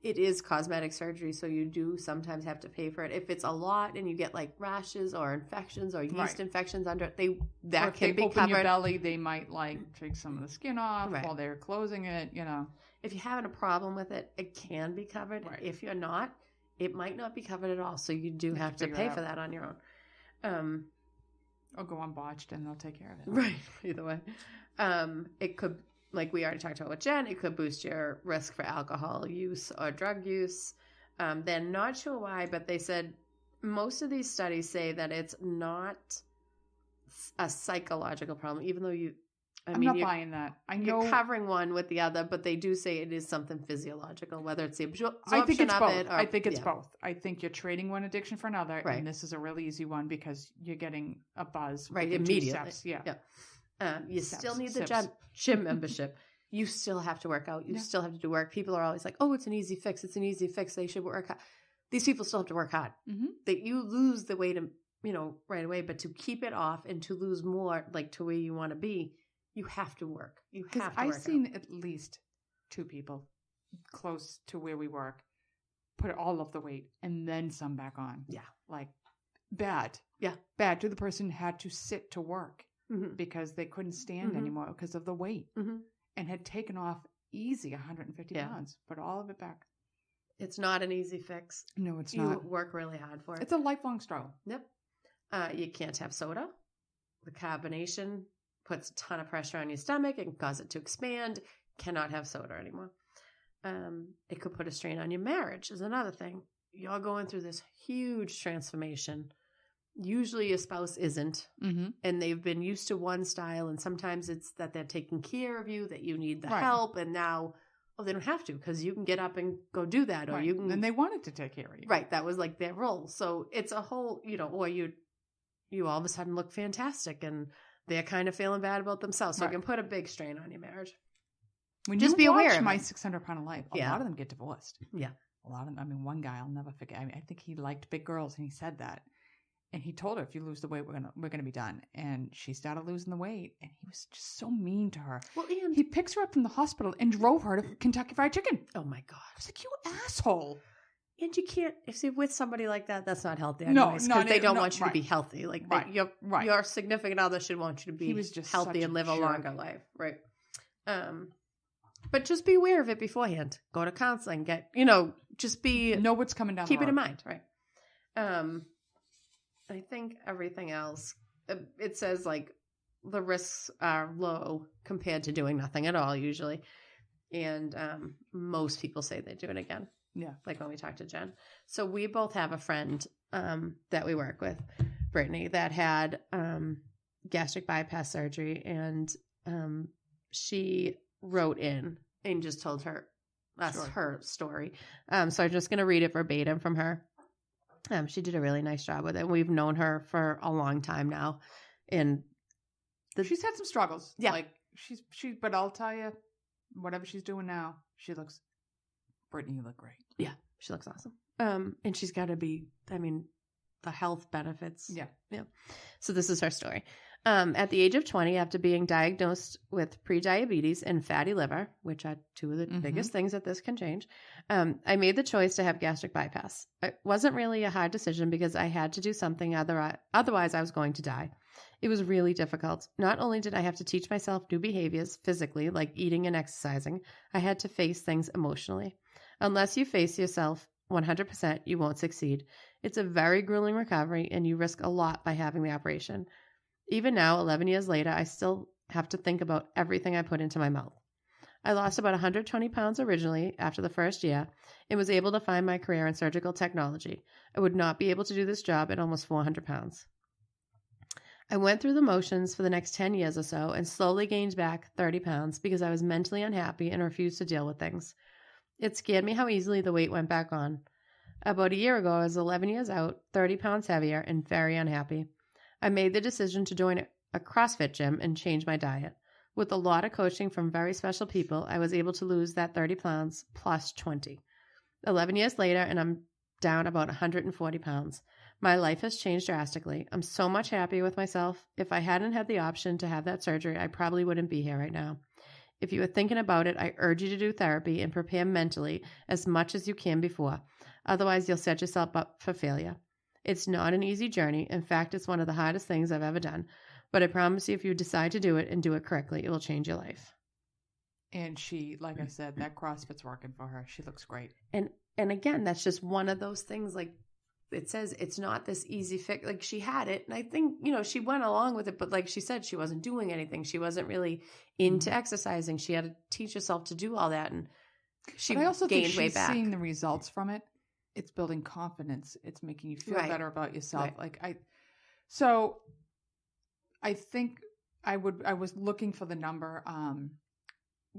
It is cosmetic surgery, so you do sometimes have to pay for it. If it's a lot and you get like rashes or infections or yeast infections under it, that can be covered. Your belly, they might like take some of the skin off while they're closing it, If you're having a problem with it, it can be covered. Right. If you're not, it might not be covered at all. So you do have to pay for that on your own. Or go on botched and they'll take care of it. Right. Either way. It could, like we already talked about with Jen, it could boost your risk for alcohol use or drug use. They're not sure why, but they said most of these studies say that it's not a psychological problem, even though I'm not buying that. You're covering one with the other, but they do say it is something physiological, whether it's the absorption I think it's of both. it. Or, I think it's both. I think you're trading one addiction for another, right. And this is a really easy one because you're getting a buzz. Right, immediately. 2 steps. Yeah. You still need the gym membership. You still have to work out. You still have to do work. People are always like, oh, it's an easy fix. It's an easy fix. They should work hard. These people still have to work hard. Mm-hmm. That you lose the weight, right away, but to keep it off and to lose more, like to where you want to be, you have to work. You have to work. I've seen at least 2 people close to where we work put all of the weight and then some back on. Yeah. Like bad. Yeah. Bad. The person had to sit to work because they couldn't stand Mm-hmm. anymore because of the weight and had taken off easy 150 pounds, put all of it back. It's not an easy fix. No, it's not. You work really hard for it. It's a lifelong struggle. Yep. You can't have soda. The carbonation puts a ton of pressure on your stomach and can cause it to expand. Cannot have soda anymore. It could put a strain on your marriage is another thing. You're going through this huge transformation. Usually your spouse isn't, and they've been used to one style, and sometimes it's that they're taking care of you, that you need the help, and now, they don't have to because you can get up and go do that, or you can. And they wanted to take care of you. Right, that was like their role. So it's a whole, or you all of a sudden look fantastic, and they're kind of feeling bad about themselves. So it can put a big strain on your marriage. When just be aware of My 600-Pound Life, a lot of them get divorced. Yeah. A lot of them. I mean, one guy I'll never forget. I think he liked big girls, and he said that. And he told her, if you lose the weight, we're gonna be done. And she started losing the weight, and he was just so mean to her. Well, and he picks her up from the hospital and drove her to Kentucky Fried Chicken. Oh my God! I was like, you asshole! And you can't, if you're with somebody like that, that's not healthy. Anyways, because they don't want you to be healthy. Like your significant other should want you to be healthy and live a longer life, right? But just be aware of it beforehand. Go to counseling. Know what's coming down. Keep it in mind, right? I think everything else, it says like the risks are low compared to doing nothing at all usually. And most people say they do it again. Yeah. Like when we talked to Jen. So we both have a friend that we work with, Brittany, that had gastric bypass surgery. And she wrote in and just told her story. So I'm just going to read it verbatim from her. She did a really nice job with it. We've known her for a long time now. And she's had some struggles. Yeah. Like but I'll tell you, whatever she's doing now, Brittany, you look great. Yeah. She looks awesome. And she's got to be, the health benefits. Yeah. Yeah. So this is her story. At the age of 20, after being diagnosed with prediabetes and fatty liver, which are two of the biggest things that this can change, I made the choice to have gastric bypass. It wasn't really a hard decision because I had to do something, otherwise I was going to die. It was really difficult. Not only did I have to teach myself new behaviors physically, like eating and exercising, I had to face things emotionally. Unless you face yourself 100%, you won't succeed. It's a very grueling recovery, and you risk a lot by having the operation. Even now, 11 years later, I still have to think about everything I put into my mouth. I lost about 120 pounds originally after the first year and was able to find my career in surgical technology. I would not be able to do this job at almost 400 pounds. I went through the motions for the next 10 years or so and slowly gained back 30 pounds because I was mentally unhappy and refused to deal with things. It scared me how easily the weight went back on. About a year ago, I was 11 years out, 30 pounds heavier, and very unhappy. I made the decision to join a CrossFit gym and change my diet. With a lot of coaching from very special people, I was able to lose that 30 pounds plus 20. 11 years later, and I'm down about 140 pounds. My life has changed drastically. I'm so much happier with myself. If I hadn't had the option to have that surgery, I probably wouldn't be here right now. If you are thinking about it, I urge you to do therapy and prepare mentally as much as you can before. Otherwise, you'll set yourself up for failure. It's not an easy journey. In fact, it's one of the hardest things I've ever done. But I promise you, if you decide to do it and do it correctly, it will change your life. And she, like I said, that CrossFit's working for her. She looks great. And again, that's just one of those things, like it says, it's not this easy fix. Like she had it. And I think, she went along with it. But like she said, she wasn't doing anything. She wasn't really into exercising. She had to teach herself to do all that. And she I also gained think way she's back. Seeing the results from it. It's building confidence. It's making you feel better about yourself. Right. I think I was looking for the number.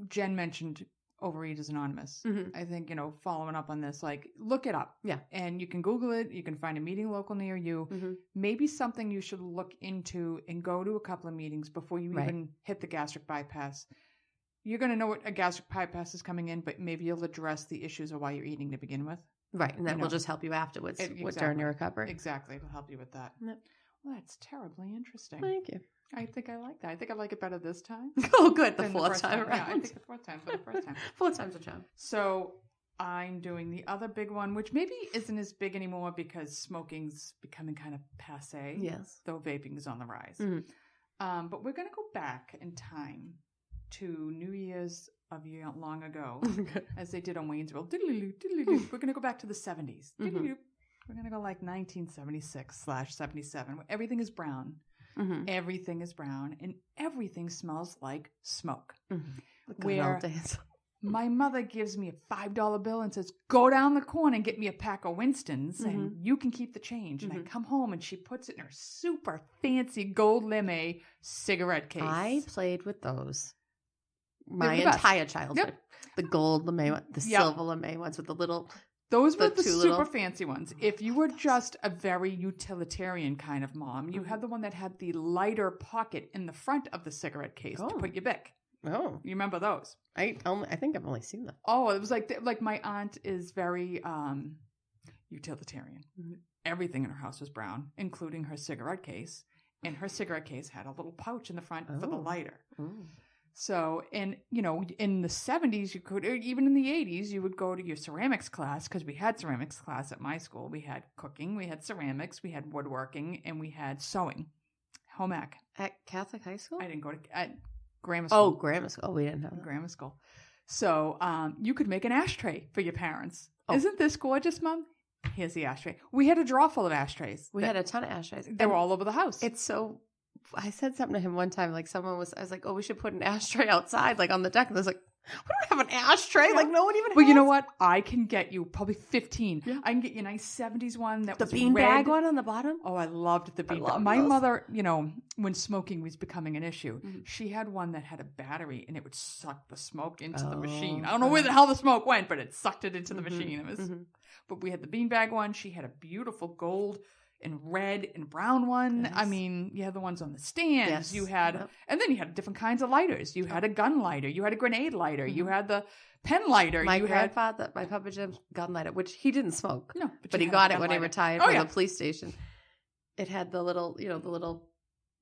Jen mentioned Overeaters Anonymous. Mm-hmm. I think, following up on this, look it up. Yeah. And you can Google it. You can find a meeting local near you. Mm-hmm. Maybe something you should look into and go to a couple of meetings before you even hit the gastric bypass. You're going to know what a gastric bypass is coming in, but maybe you'll address the issues of why you're eating to begin with. Right, and that will just help you afterwards during your recovery. Exactly, it'll help you with that. Yep. Well, that's terribly interesting. Thank you. I think I like that. I think I like it better this time. Oh, good. The fourth time around. Yeah, I think the fourth time for the first time. Fourth time's a charm. So I'm doing the other big one, which maybe isn't as big anymore because smoking's becoming kind of passe. Yes. Though vaping is on the rise. Mm-hmm. But we're going to go back in time to New Year's of long ago, as they did on Waynesville. We're going to go back to the 70s. We're going to go like 1976/77. Everything is brown. Mm-hmm. Everything is brown, and everything smells like smoke. Mm-hmm. Where my mother gives me a $5 bill and says, "Go down the corner and get me a pack of Winston's, and you can keep the change." And I come home, and she puts it in her super fancy gold lime cigarette case. I played with those my entire childhood. Yep. The gold lame one, the silver lame ones with the little... Those were the super fancy ones. If you were just a very utilitarian kind of mom, you had the one that had the lighter pocket in the front of the cigarette case to put your Bic. Oh. You remember those? I think I've only seen them. Oh, it was like my aunt is very utilitarian. Mm-hmm. Everything in her house was brown, including her cigarette case. And her cigarette case had a little pouch in the front for the lighter. Oh. So, and, in the 70s, you could, or even in the 80s, you would go to your ceramics class, because we had ceramics class at my school. We had cooking, we had ceramics, we had woodworking, and we had sewing. Home ec. At Catholic high school? I didn't go to grammar school. Oh, grammar school. Oh, we didn't have that. Grammar school. So, you could make an ashtray for your parents. Oh. Isn't this gorgeous, Mom? Here's the ashtray. We had a drawer full of ashtrays. We had a ton of ashtrays. They were all over the house. It's so... I said something to him one time, I was like, oh, we should put an ashtray outside, like on the deck. And I was like, we don't have an ashtray. Yeah. Like no one even has. Well, you know what? I can get you probably 15. Yeah. I can get you a nice 70s one that was the beanbag one on the bottom. Oh, I loved the beanbag. My mother, when smoking was becoming an issue, she had one that had a battery and it would suck the smoke into the machine. I don't know where the hell the smoke went, but it sucked it into the machine. It was, but we had the beanbag one. She had a beautiful gold and red and brown one. Yes. I mean, you had the ones on the stands. Yes. You had, and then you had different kinds of lighters. You had a gun lighter. You had a grenade lighter. You had the pen lighter. My grandfather, my Papa Jim's gun lighter, which he didn't smoke. No, but he got it when he retired from the police station. It had the little, the little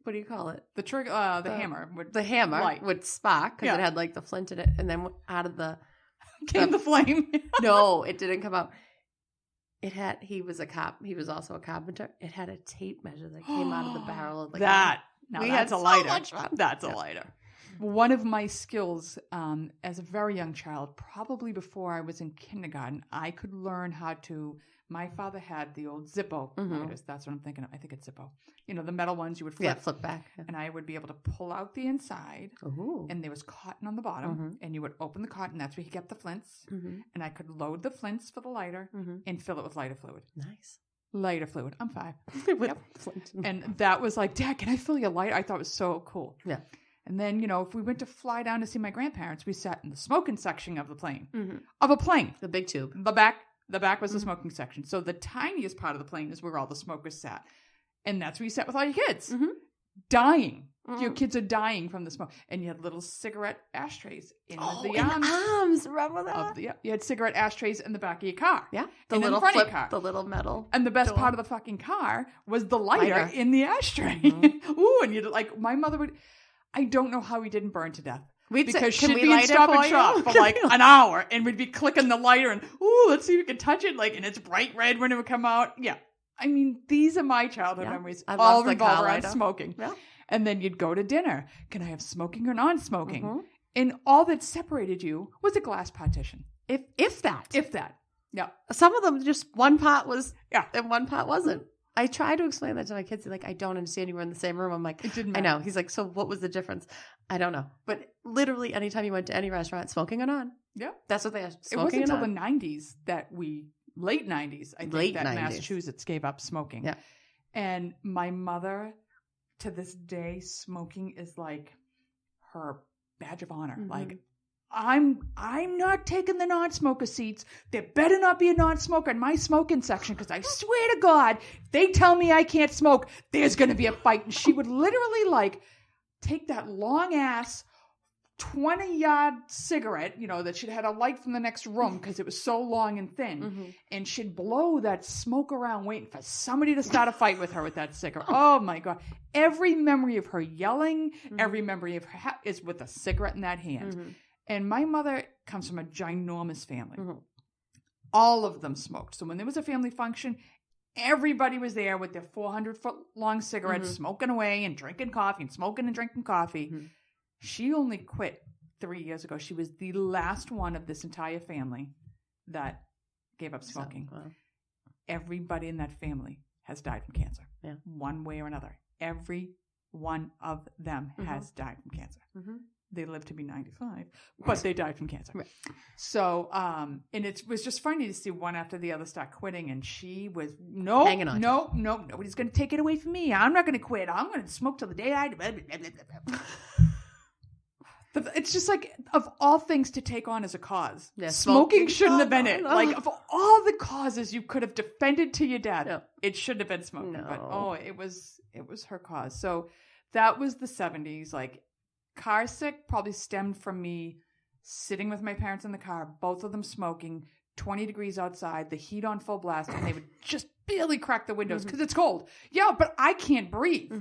what do you call it? The trigger, the hammer. The hammer light. would spark because it had like the flint in it. And then out of the... Came the flame. No, it didn't come out. He was also a carpenter. It had a tape measure that came out of the barrel of the gun. That's a lighter. So much fun. That's a lighter. One of my skills as a very young child, probably before I was in kindergarten, I could learn how to... My father had the old Zippo lighters. That's what I'm thinking of. I think it's Zippo. You know, the metal ones you would flip. Yeah, flip back. Yeah. And I would be able to pull out the inside. Ooh. And there was cotton on the bottom. And you would open the cotton. That's where he kept the flints. And I could load the flints for the lighter and fill it with lighter fluid. Nice. Lighter fluid. I'm 5. Yep. And that was like, Dad, can I fill your lighter? I thought it was so cool. Yeah. And then, you know, if we went to fly down to see my grandparents, we sat in the smoking section of the plane. Of a plane. The big tube. The back was the smoking section. So the tiniest part of the plane is where all the smokers sat. And that's where you sat with all your kids. Dying. Your kids are dying from the smoke. And you had little cigarette ashtrays in the arms. Remember that? You had cigarette ashtrays in the back of your car. Yeah. The little front of your car. The little metal. And the best part of the fucking car was the lighter in the ashtray. Ooh, and you'd like, my mother would, I don't know how we didn't burn to death. Because she'd be in Stop and Shop for like an hour and we'd be clicking the lighter and, ooh, let's see if we can touch it. Like, and it's bright red when it would come out. Yeah. I mean, these are my childhood memories. All revolve around smoking. Yeah. And then you'd go to dinner. Can I have smoking or non-smoking? And all that separated you was a glass partition. If that. Yeah. Some of them just one part was, and one part wasn't. I try to explain that to my kids. They're like, I don't understand. You were in the same room. I'm like, it didn't matter. I know. He's like, so what was the difference? I don't know. But literally anytime you went to any restaurant, smoking or non. Yeah. That's what they asked. It wasn't until the 90s late 90s, I think, that Massachusetts gave up smoking. Yeah. And my mother, to this day, smoking is like her badge of honor. Like, I'm not taking the non-smoker seats. There better not be a non-smoker in my smoking section because I swear to God, if they tell me I can't smoke, there's going to be a fight. And she would literally like take that long ass 20-yard cigarette, you know, that she'd had a light from the next room because it was so long and thin. And she'd blow that smoke around waiting for somebody to start a fight with her with that cigarette. Oh my God. Every memory of her yelling, every memory of her is with a cigarette in that hand. And my mother comes from a ginormous family. All of them smoked. So when there was a family function, everybody was there with their 400-foot-long cigarettes, smoking away and drinking coffee and smoking and drinking coffee. She only quit 3 years ago. She was the last one of this entire family that gave up smoking. Everybody in that family has died from cancer. Yeah. One way or another. Every one of them has died from cancer. They lived to be 95, but they died from cancer. Right. So, and it was just funny to see one after the other start quitting. And she was, hanging on. No, nobody's going to take it away from me. I'm not going to quit. I'm going to smoke till the day I die. It's just like, of all things to take on as a cause, smoking shouldn't have been it. Like, of all the causes you could have defended to your dad, it shouldn't have been smoking. But it was her cause. So that was the 70s. Like, car sick probably stemmed from me sitting with my parents in the car, both of them smoking, 20 degrees outside, the heat on full blast, and they would just barely crack the windows because it's cold. Yeah, but I can't breathe.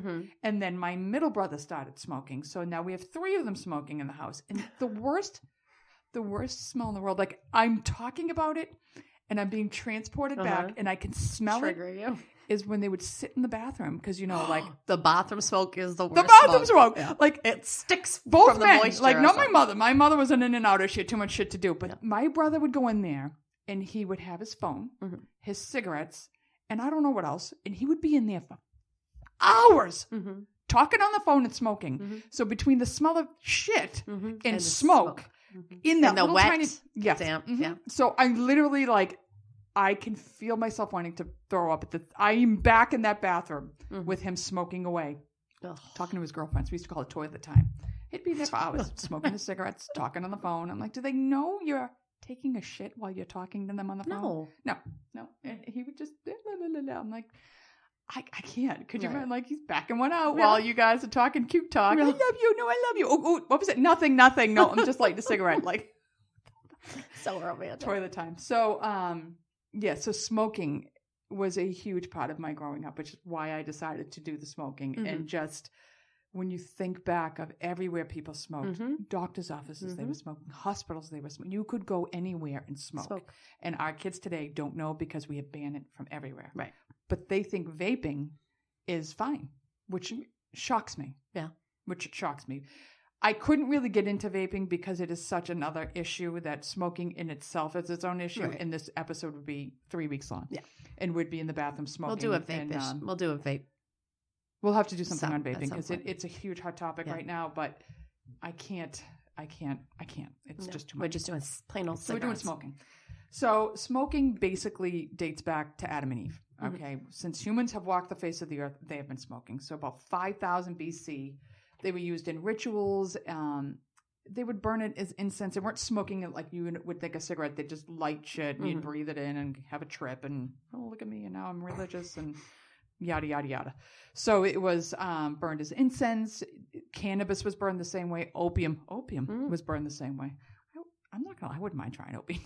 And then my middle brother started smoking. So now we have 3 of them smoking in the house. And the worst smell in the world, like I'm talking about it and I'm being transported back and I can smell it. Is when they would sit in the bathroom because, you know, like the bathroom smoke is the worst. The bathroom smoke. Yeah. Like it sticks both from men. The moisture. Like not my mother. My mother was an in and outer. She had too much shit to do. But my brother would go in there and he would have his phone, his cigarettes, and I don't know what else. And he would be in there for hours talking on the phone and smoking. So between the smell of shit and smoke in that little wet, tiny damp. So I literally like, I can feel myself wanting to throw up. I'm back in that bathroom with him smoking away, talking to his girlfriends. We used to call it toilet time. He'd be there for hours, smoking his cigarettes, talking on the phone. I'm like, do they know you're taking a shit while you're talking to them on the phone? No. And he would just, I'm like, I can't. Could you imagine? Like, he's backing one out while you guys are talking cute talk. I love you. No, I love you. Oh, what was it? Nothing. No, I'm just lighting a cigarette. Like, so romantic. Toilet time. So, so smoking was a huge part of my growing up, which is why I decided to do the smoking and just when you think back of everywhere people smoked, doctors' offices, they were smoking, hospitals, they were smoking. You could go anywhere and smoke. And our kids today don't know because we have banned it from everywhere. Right. But they think vaping is fine, which shocks me. Yeah. Which shocks me. I couldn't really get into vaping because it is such another issue that smoking in itself is its own issue. Right. And this episode would be 3 weeks long. Yeah. And we'd be in the bathroom smoking. We'll do a vape. We'll do a vape. We'll have to do something on vaping because it's a huge hot topic right now, but I can't. It's just too much. We're just doing plain old cigarettes. We're doing smoking. So smoking basically dates back to Adam and Eve. Okay. Since humans have walked the face of the earth, they have been smoking. So about 5,000 BC, they were used in rituals. They would burn it as incense. They weren't smoking it like you would think a cigarette. They'd just light shit and you'd breathe it in and have a trip and, oh, look at me. And now I'm religious and yada, yada, yada. So it was burned as incense. Cannabis was burned the same way. Opium was burned the same way. I wouldn't mind trying opium.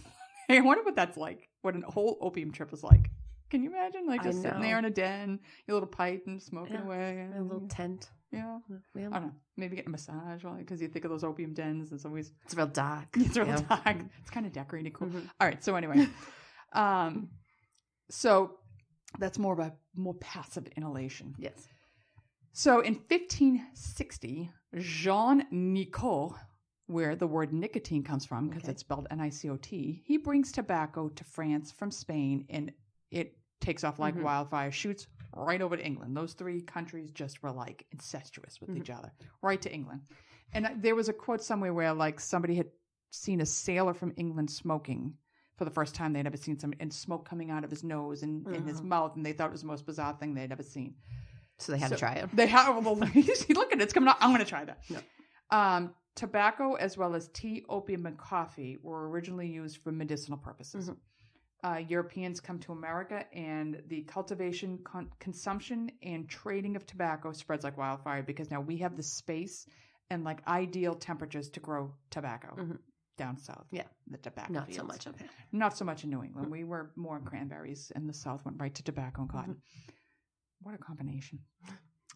I wonder what that's like, what a whole opium trip is like. Can you imagine? Like just sitting there in a den, your little pipe and smoking away. A little tent. Yeah. I don't know. Maybe getting a massage because you think of those opium dens. It's real dark. It's real dark. It's kind of decorated cool. All right. So anyway, so that's more passive inhalation. Yes. So in 1560, Jean Nicole, where the word nicotine comes from because it's spelled Nicot, he brings tobacco to France from Spain and it takes off like wildfire, shoots right over to England. Those 3 countries just were like incestuous with each other, right to England. And there was a quote somewhere where like somebody had seen a sailor from England smoking for the first time. They'd ever seen and smoke coming out of his nose and in his mouth, and they thought it was the most bizarre thing they'd ever seen. So they had to try it. They had, well, look at it, it's coming out. I'm going to try that. No. Tobacco, as well as tea, opium, and coffee, were originally used for medicinal purposes. Europeans come to America, and the cultivation, consumption, and trading of tobacco spreads like wildfire because now we have the space and like ideal temperatures to grow tobacco down south. Yeah, the tobacco not fields. so much up here. Not so much in New England. We were more in cranberries, and the south went right to tobacco and cotton. What a combination.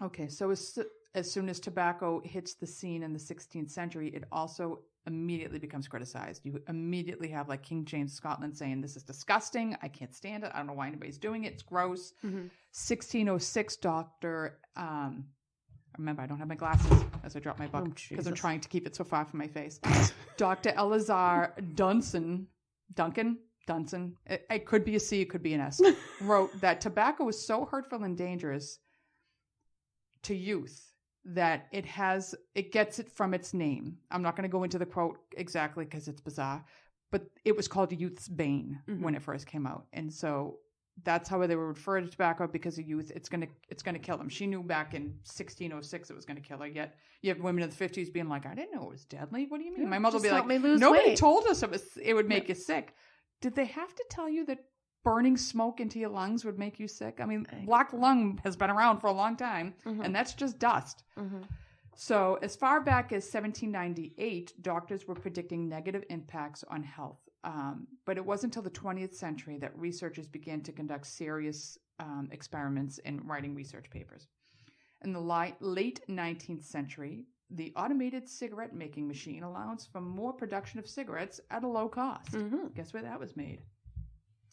Okay, so as soon as tobacco hits the scene in the 16th century, it also immediately becomes criticized. You immediately have like King James Scotland saying, this is disgusting. I can't stand it. I don't know why anybody's doing it. It's gross. 1606, remember, I don't have my glasses as I drop my book because I'm trying to keep it so far from my face. Dr. Eleazar Duncan, it could be a C, it could be an S, wrote that tobacco is so hurtful and dangerous to youth that it gets it from its name. I'm not going to go into the quote exactly because it's bizarre, but it was called youth's bane when it first came out. And so that's how they were referred to tobacco because of youth. It's going to kill them. She knew back in 1606 it was going to kill her. Yet you have women in the 50s being like, I didn't know it was deadly. What do you mean? My mother would be like, nobody told us it would make you sick. Did they have to tell you that burning smoke into your lungs would make you sick? I mean, black lung has been around for a long time, and that's just dust. So as far back as 1798, doctors were predicting negative impacts on health. But it wasn't until the 20th century that researchers began to conduct serious experiments and writing research papers. In the late 19th century, the automated cigarette making machine allows for more production of cigarettes at a low cost. Guess where that was made?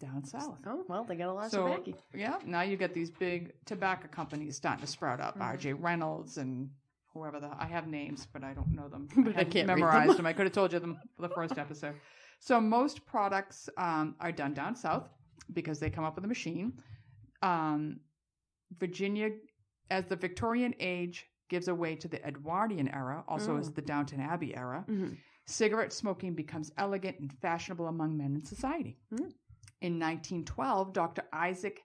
Down south. Oh, well, they got a lot of tobacco. Yeah, now you get these big tobacco companies starting to sprout up. R.J. Reynolds and whoever I have names, but I don't know them. I can't memorize them. I could have told you them for the first episode. So most products are done down south because they come up with a machine. Virginia, as the Victorian age gives away to the Edwardian era, also as the Downton Abbey era, cigarette smoking becomes elegant and fashionable among men in society. In 1912, Dr. Isaac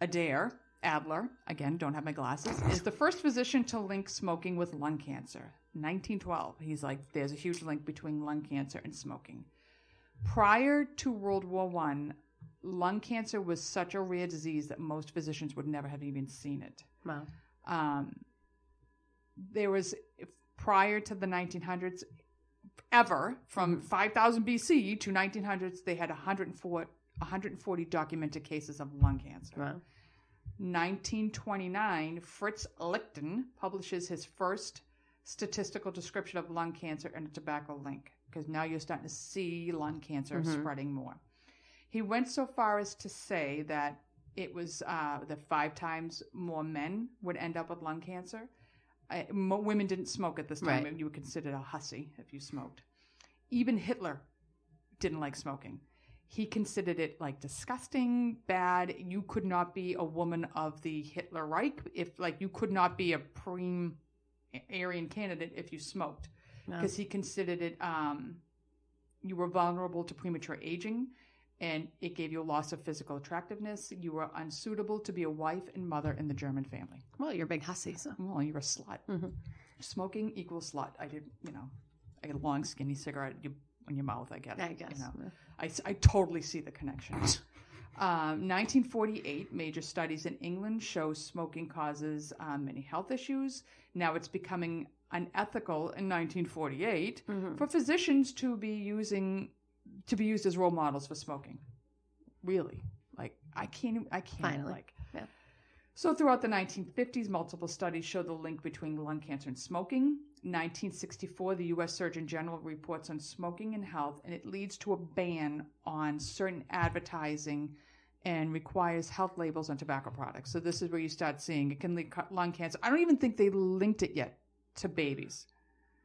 Adler, again, don't have my glasses, is the first physician to link smoking with lung cancer. 1912. He's like, there's a huge link between lung cancer and smoking. Prior to World War I, lung cancer was such a rare disease that most physicians would never have even seen it. Wow. There was, prior to the 1900s, ever, from 5000 BC to 1900s, they had 140 documented cases of lung cancer. Wow. 1929, Fritz Lichten publishes his first statistical description of lung cancer and a tobacco link, because now you're starting to see lung cancer spreading more. He went so far as to say that it was that 5 times more men would end up with lung cancer. Women didn't smoke at this time. Right. You were considered a hussy if you smoked. Even Hitler didn't like smoking. He considered it like disgusting, bad. You could not be a woman of the Hitler Reich you could not be a Aryan candidate if you smoked, because he considered it you were vulnerable to premature aging, and it gave you a loss of physical attractiveness. You were unsuitable to be a wife and mother in the German family. Well, you're a big hussy, so. Well, you're a slut. Mm-hmm. Smoking equals slut. I get a long, skinny cigarette in your mouth, I get it. I guess. I totally see the connection. 1948, major studies in England show smoking causes many health issues. Now it's becoming unethical in 1948 for physicians to be used as role models for smoking. Really, I can't. Finally. So throughout the 1950s, multiple studies show the link between lung cancer and smoking. 1964, the U.S. Surgeon General reports on smoking and health, and it leads to a ban on certain advertising and requires health labels on tobacco products. So this is where you start seeing it can lead lung cancer. I don't even think they linked it yet to babies.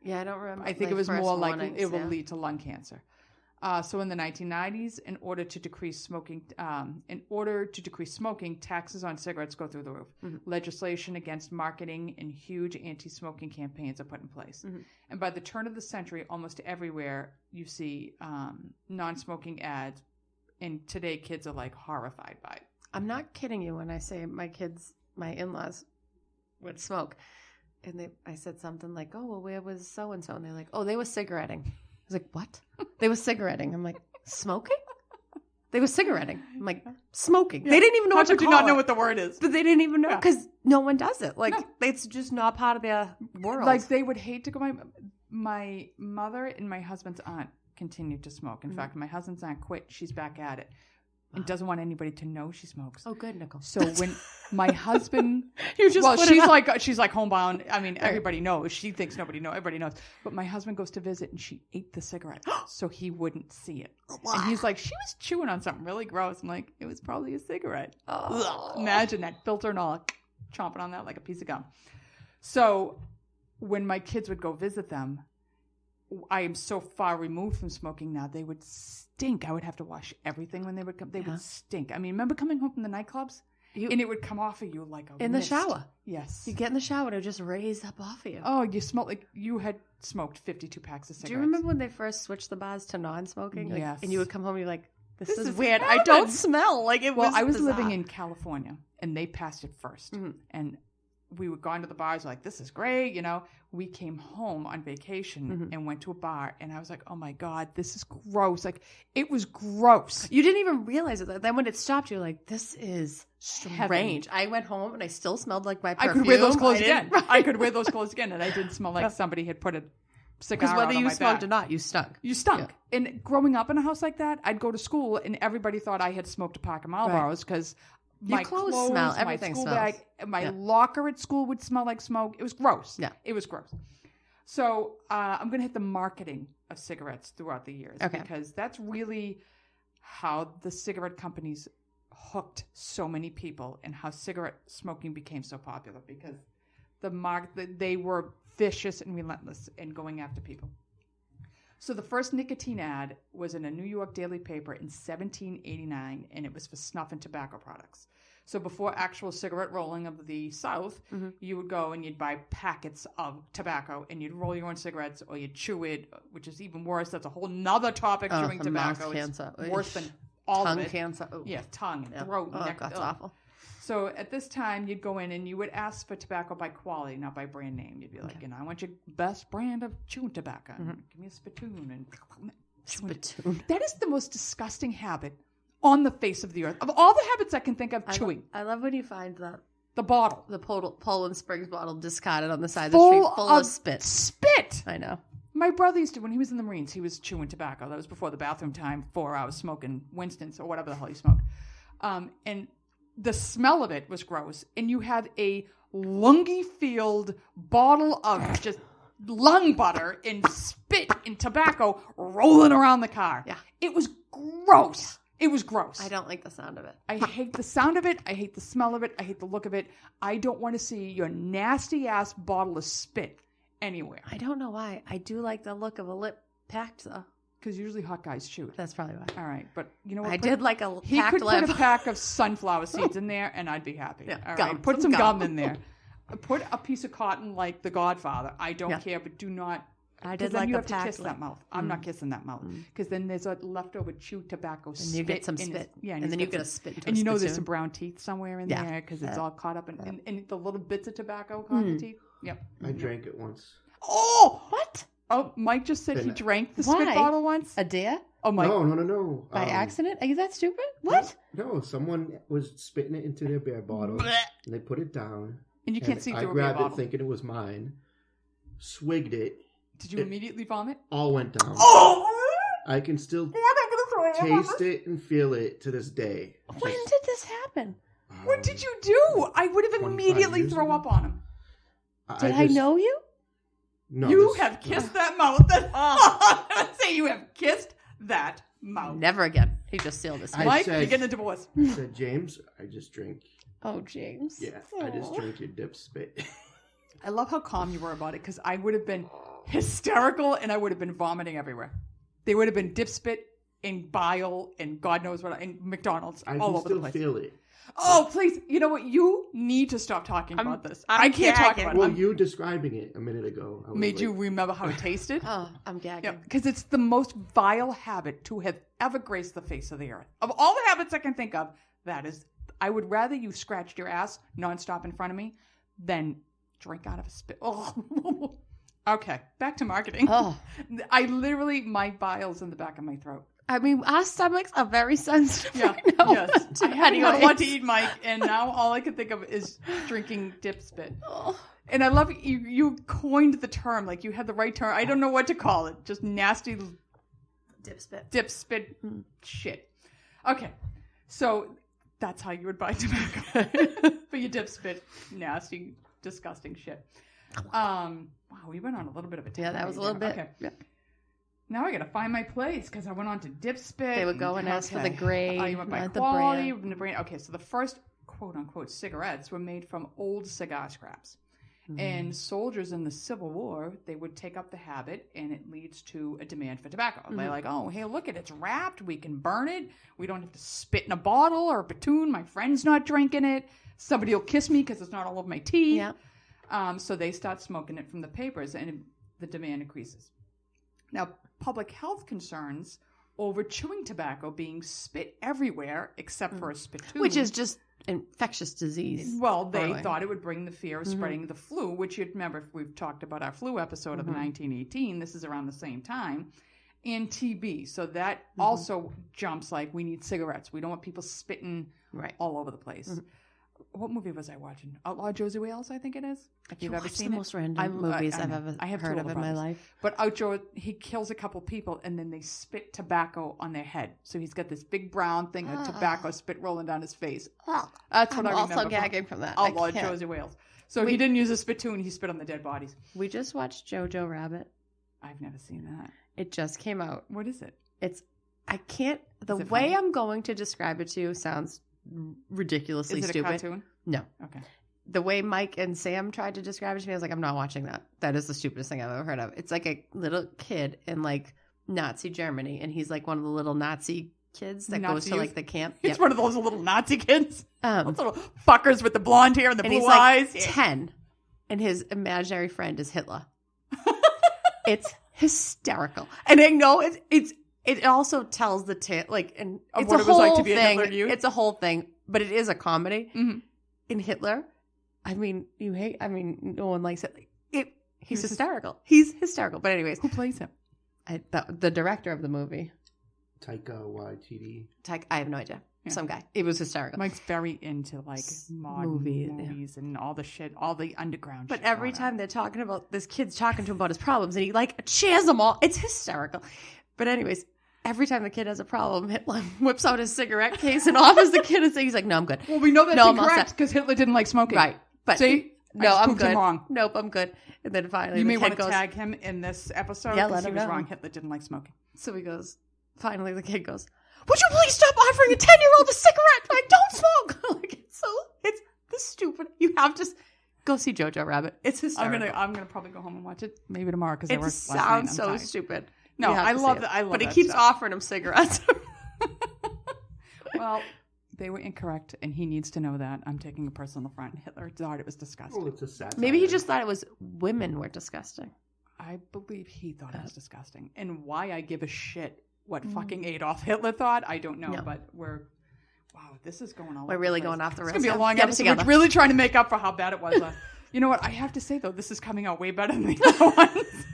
Yeah, I don't remember. I think it was more like it will lead to lung cancer. So in the 1990s, in order to decrease smoking, taxes on cigarettes go through the roof. Mm-hmm. Legislation against marketing and huge anti-smoking campaigns are put in place. Mm-hmm. And by the turn of the century, almost everywhere you see non-smoking ads. And today, kids are horrified by it. I'm not kidding you when I say my in-laws would smoke. And I said something like, "Oh, well, where was so-and-so?" And they're like, "Oh, they were cigaretting." I was like, "What?" They were cigaretting. I'm like, "Smoking?" They were cigaretting. I'm like, "Smoking." Yeah. They didn't even know what to call it. How could you not know what the word is? But they didn't even know because no one does it. It's just not part of their world. They would hate to go. My mother and my husband's aunt continued to smoke. In fact, my husband's aunt quit. She's back at it. And doesn't want anybody to know she smokes. Oh, good, Nicole. So when my husband, she's like homebound. I mean, everybody knows. She thinks nobody knows. Everybody knows. But my husband goes to visit, and she ate the cigarette, so he wouldn't see it. And he's like, she was chewing on something really gross. I'm like, it was probably a cigarette. Oh. Imagine that filter and all, chomping on that like a piece of gum. So when my kids would go visit them, I am so far removed from smoking now. They would stink. I would have to wash everything when they would come. They would stink. I mean, remember coming home from the nightclubs? And it would come off of you like a in mist. The shower. Yes. You get in the shower and it would just raise up off of you. Oh, you smelled like you had smoked 52 packs of cigarettes. Do you remember when they first switched the bars to non-smoking? Yes. And you would come home and you're like, this is weird. I don't smell. I was living in California and they passed it first. Mm-hmm. And we would go into the bars like, this is great, We came home on vacation and went to a bar, and I was like, oh my God, this is gross. It was gross. You didn't even realize it. Then when it stopped, you're like, this is strange. I went home and I still smelled like my perfume. I could wear those clothes again. Right. I could wear those clothes again, and I didn't smell like somebody had put a cigar on my back. Because whether you smoked or not, you stunk. You stunk. Yeah. And growing up in a house like that, I'd go to school, and everybody thought I had smoked a pack of Marlboros because... My clothes smell. Everything smells. Bag, my locker at school would smell like smoke. It was gross. Yeah. It was gross. So I'm going to hit the marketing of cigarettes throughout the years. Okay. Because that's really how the cigarette companies hooked so many people and how cigarette smoking became so popular because they were vicious and relentless in going after people. So the first nicotine ad was in a New York daily paper in 1789, and it was for snuff and tobacco products. So before actual cigarette rolling of the South, you would go and you'd buy packets of tobacco, and you'd roll your own cigarettes, or you'd chew it, which is even worse. That's a whole nother topic, chewing tobacco. Mouth cancer. It's worse than all tongue of it. Cancer. Oh. Yeah, tongue and throat. Oh, neck. that's awful. So at this time, you'd go in and you would ask for tobacco by quality, not by brand name. You'd be like, I want your best brand of chewing tobacco. Give me a spittoon. And spittoon. That is the most disgusting habit on the face of the earth. Of all the habits I can think of, chewing. I love when you find the bottle. The Poland Springs bottle discarded on the side of the street full of spit. Spit! I know. My brother used to, when he was in the Marines, he was chewing tobacco. That was before the bathroom time, 4 hours smoking Winston's or whatever the hell he smoked. And the smell of it was gross. And you have a lungy-filled bottle of just lung butter and spit and tobacco rolling around the car. Yeah. It was gross. It was gross. I don't like the sound of it. I hate the sound of it. I hate the smell of it. I hate the look of it. I don't want to see your nasty-ass bottle of spit anywhere. I don't know why. I do like the look of a lip packed, though. Because usually hot guys shoot. That's probably why. All right. But you know what? I did like a packed lip. He could put a pack of sunflower seeds in there, and I'd be happy. Yeah, all gum, right. Put some gum in there. Put a piece of cotton like The Godfather. I don't care, but do not. I did then like you a have to packed kiss that mouth. I'm not kissing that mouth because then there's a leftover chewed tobacco spit. And you get some spit. And then you get a spit into and you know spittoon. there's some brown teeth somewhere in there because it's all caught up in the little bits of tobacco caught in the teeth. Yep. I drank it once. Oh! What? Oh, Mike just said he drank the spit bottle once. A dare? Oh, Mike. No. By accident? Is that stupid? What? No, someone was spitting it into their beer bottle, and they put it down. And you can't see through a beer bottle. I grabbed bottle. it thinking it was mine, swigged it. Did you immediately vomit? All went down. Oh! I can still taste it and feel it to this day. When did this happen? What did you do? I would have immediately throw up on him. Did I know you? No. You have kissed that mouth. I say you have kissed that mouth. Never again. He just sealed his face. Mike, you're getting a divorce. I said, James, I just drink. Oh, James. Yeah, I just drink your dip spit. I love how calm you were about it because I would have been hysterical and I would have been vomiting everywhere. There would have been dip spit and bile and God knows what, and McDonald's all over the place. I can still feel it. Oh, please. You know what? You need to stop talking about this. I can't talk about it. Well, you describing it a minute ago made you remember how it tasted? Oh, I'm gagging. Because it's the most vile habit to have ever graced the face of the earth. Of all the habits I can think of, that is, I would rather you scratched your ass nonstop in front of me than drink out of a spit. Oh. Okay, back to marketing. Oh. I literally, my bile's in the back of my throat. I mean, our stomachs are very sensitive. Yeah, yes. I hadn't had what to eat, Mike, and now all I can think of is drinking dip spit. Oh. And I love you coined the term, like you had the right term. I don't know what to call it. Just nasty dip spit shit. Okay, so that's how you would buy tobacco. For your dip spit, nasty, disgusting shit. Wow, we went on a little bit of a tangent. Yeah, that was a little bit. Okay. Yeah. Now I got to find my place because I went on to dip spit. They would go and ask for the grade. Oh, you went by quality, the brand. Okay, so the first quote-unquote cigarettes were made from old cigar scraps. Mm-hmm. And soldiers in the Civil War, they would take up the habit, and it leads to a demand for tobacco. Mm-hmm. They're like, oh, hey, look, it's wrapped. We can burn it. We don't have to spit in a bottle or a platoon. My friend's not drinking it. Somebody will kiss me because it's not all over my teeth. Yeah. So they start smoking it from the papers, and the demand increases. Now, public health concerns over chewing tobacco being spit everywhere except for a spittoon. Which is just infectious disease. Well, they thought it would bring the fear of spreading the flu, which you'd remember if we've talked about our flu episode of the 1918. This is around the same time. And TB. So that also jumps like we need cigarettes. We don't want people spitting all over the place. What movie was I watching? Outlaw Josie Wales, I think it is. If you've ever seen it. The most random movies I've ever heard of in my life. But Outlaw, he kills a couple people and then they spit tobacco on their head. So he's got this big brown thing of tobacco spit rolling down his face. That's what I remember. I'm also gagging from that. Outlaw Josie Wales. So he didn't use a spittoon. He spit on the dead bodies. We just watched Jojo Rabbit. I've never seen that. It just came out. What is it? The way I'm going to describe it to you sounds ridiculously stupid. Is it a cartoon? No. Okay. The way Mike and Sam tried to describe it to me, I was like, I'm not watching that. That is the stupidest thing I've ever heard of. It's like a little kid in like Nazi Germany, and he's like one of the little Nazi kids that goes to like the camp. He's one of those little Nazi kids. Those little fuckers with the blonde hair and the blue eyes. Like 10, and his imaginary friend is Hitler. It's hysterical, and I know it also tells the tale, like, and it's what a it was whole like to be a thing. Hitler youth. It's a whole thing, but it is a comedy. Mm-hmm. In Hitler, no one likes it. He's hysterical. He's hysterical. But anyways, who plays him? The director of the movie, Taika Waititi. I have no idea. Yeah. Some guy. It was hysterical. Mike's very into like modern movies and all the shit, all the underground but shit. But every time they're talking about this kid's talking to him about his problems, and he like cheers them all. It's hysterical. But anyways, every time the kid has a problem, Hitler whips out his cigarette case and offers the kid a thing. He's like, no, I'm good. Well, we know that's incorrect because Hitler didn't like smoking. Right. But see, no, I'm good. Him wrong. Nope, I'm good. And then finally, you may want to tag him in this episode because he was wrong. Hitler didn't like smoking. So he goes, finally the kid goes, would you please stop offering a 10-year-old a cigarette? I don't smoke. It's this stupid. You have to go see Jojo Rabbit. It's hysterical. I'm gonna probably go home and watch it maybe tomorrow because it sounds so stupid. No, I love that. But he keeps offering him cigarettes. Well, they were incorrect, and he needs to know that. I'm taking a person on the front. Hitler thought it was disgusting. Oh, it's a satire. Maybe he just thought it was women were disgusting. I believe he thought it was disgusting. And why I give a shit what fucking Adolf Hitler thought, I don't know. No. But wow, this is going on. We're really going off the rails. It's going to be a long episode. We're really trying to make up for how bad it was. You know what? I have to say, though, this is coming out way better than the other ones.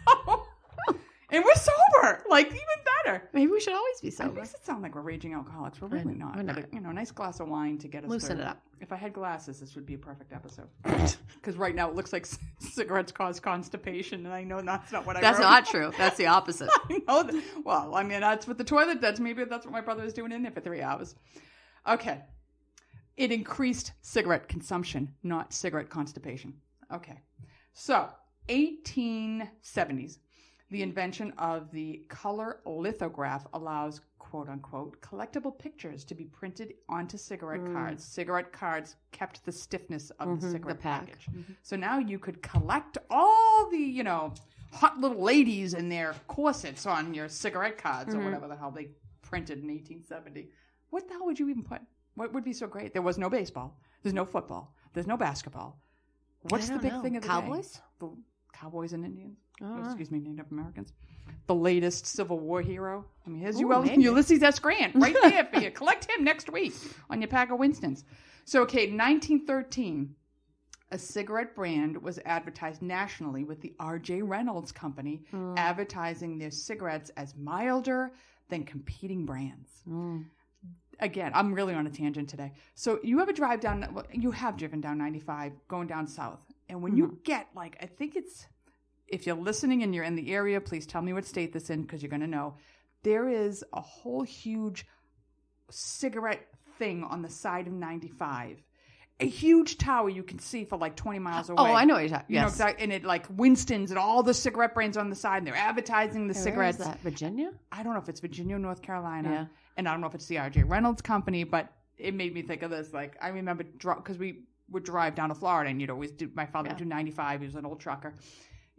And we're sober. Like, even better. Maybe we should always be sober. It makes it sound like we're raging alcoholics. We're really not. We're not. But a nice glass of wine to get us loosen it up. If I had glasses, this would be a perfect episode. Because right now it looks like cigarettes cause constipation, and I know that's not what I wrote. That's not true. That's the opposite. I know that. Well, I mean, that's what the toilet does. Maybe that's what my brother was doing in there for 3 hours. Okay. It increased cigarette consumption, not cigarette constipation. Okay. So, 1870s. The invention of the color lithograph allows, quote unquote, collectible pictures to be printed onto cigarette cards. Cigarette cards kept the stiffness of the cigarette package. So now you could collect all the, hot little ladies in their corsets on your cigarette cards or whatever the hell they printed in 1870. What the hell would you even put? What would be so great? There was no baseball. There's no football. There's no basketball. What's the big thing of the Cowboys? day? The Cowboys and Indians. Excuse me, Native Americans. The latest Civil War hero. I mean, here's Ulysses S. Grant right there for you. Collect him next week on your pack of Winstons. So, okay, 1913, a cigarette brand was advertised nationally with the R.J. Reynolds Company advertising their cigarettes as milder than competing brands. Again, I'm really on a tangent today. So you have driven down 95 going down south. And when you get I think it's, if you're listening and you're in the area, please tell me what state this is in because you're going to know. There is a whole huge cigarette thing on the side of 95. A huge tower you can see for 20 miles away. Oh, I know what you're talking about. Yes. And it Winston's and all the cigarette brands on the side. And they're advertising the cigarettes. Where is that? Virginia? I don't know if it's Virginia or North Carolina. Yeah. And I don't know if it's the R.J. Reynolds Company, but it made me think of this. I remember because we would drive down to Florida and you'd always do, my father would do 95. He was an old trucker.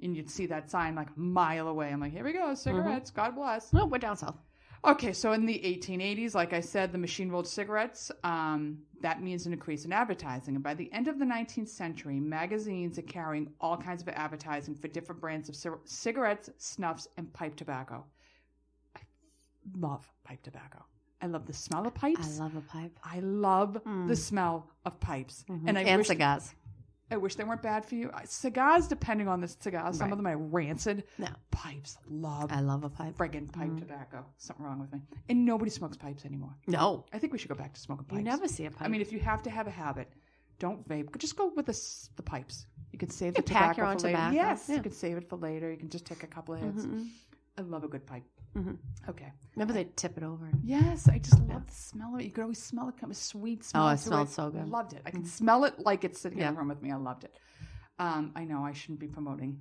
And you'd see that sign a mile away. I'm like, here we go, cigarettes. God bless. No, we're down south. Okay, so in the 1880s, like I said, the machine-rolled cigarettes, that means an increase in advertising. And by the end of the 19th century, magazines are carrying all kinds of advertising for different brands of cigarettes, snuffs, and pipe tobacco. I love pipe tobacco. I love the smell of pipes. I love a pipe. I love the smell of pipes. And cigars. I wish they weren't bad for you. Cigars, depending on the cigar, some of them are rancid. No. Pipes, I love a pipe. Friggin' pipe tobacco. Something wrong with me. And nobody smokes pipes anymore. No. I think we should go back to smoking pipes. You never see a pipe. I mean, if you have to have a habit, don't vape. Just go with the pipes. You can save the tobacco pack your own for later. tobacco. Yes, yeah. You can save it for later. You can just take a couple of hits. I love a good pipe. Okay. Remember they tip it over. Yes, I just love the smell of it. You could always smell it. Kind of a sweet smell. Oh, it smelled so good. I loved it. I can smell it like it's sitting in the room with me. I loved it. I know I shouldn't be promoting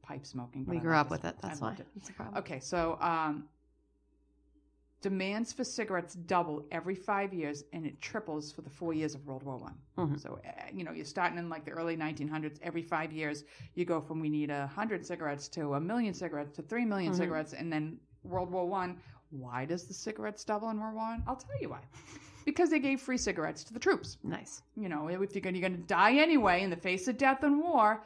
pipe smoking. But we grew up with it. That's why. That's a problem. Okay, so demands for cigarettes double every 5 years, and it triples for the 4 years of World War I. So, you're starting in the early 1900s. Every 5 years, you go from we need 100 cigarettes to 1 million cigarettes to 3 million cigarettes, and then World War I. Why does the cigarettes double in World War I? I'll tell you why. Because they gave free cigarettes to the troops. Nice. If you're going to die anyway in the face of death and war,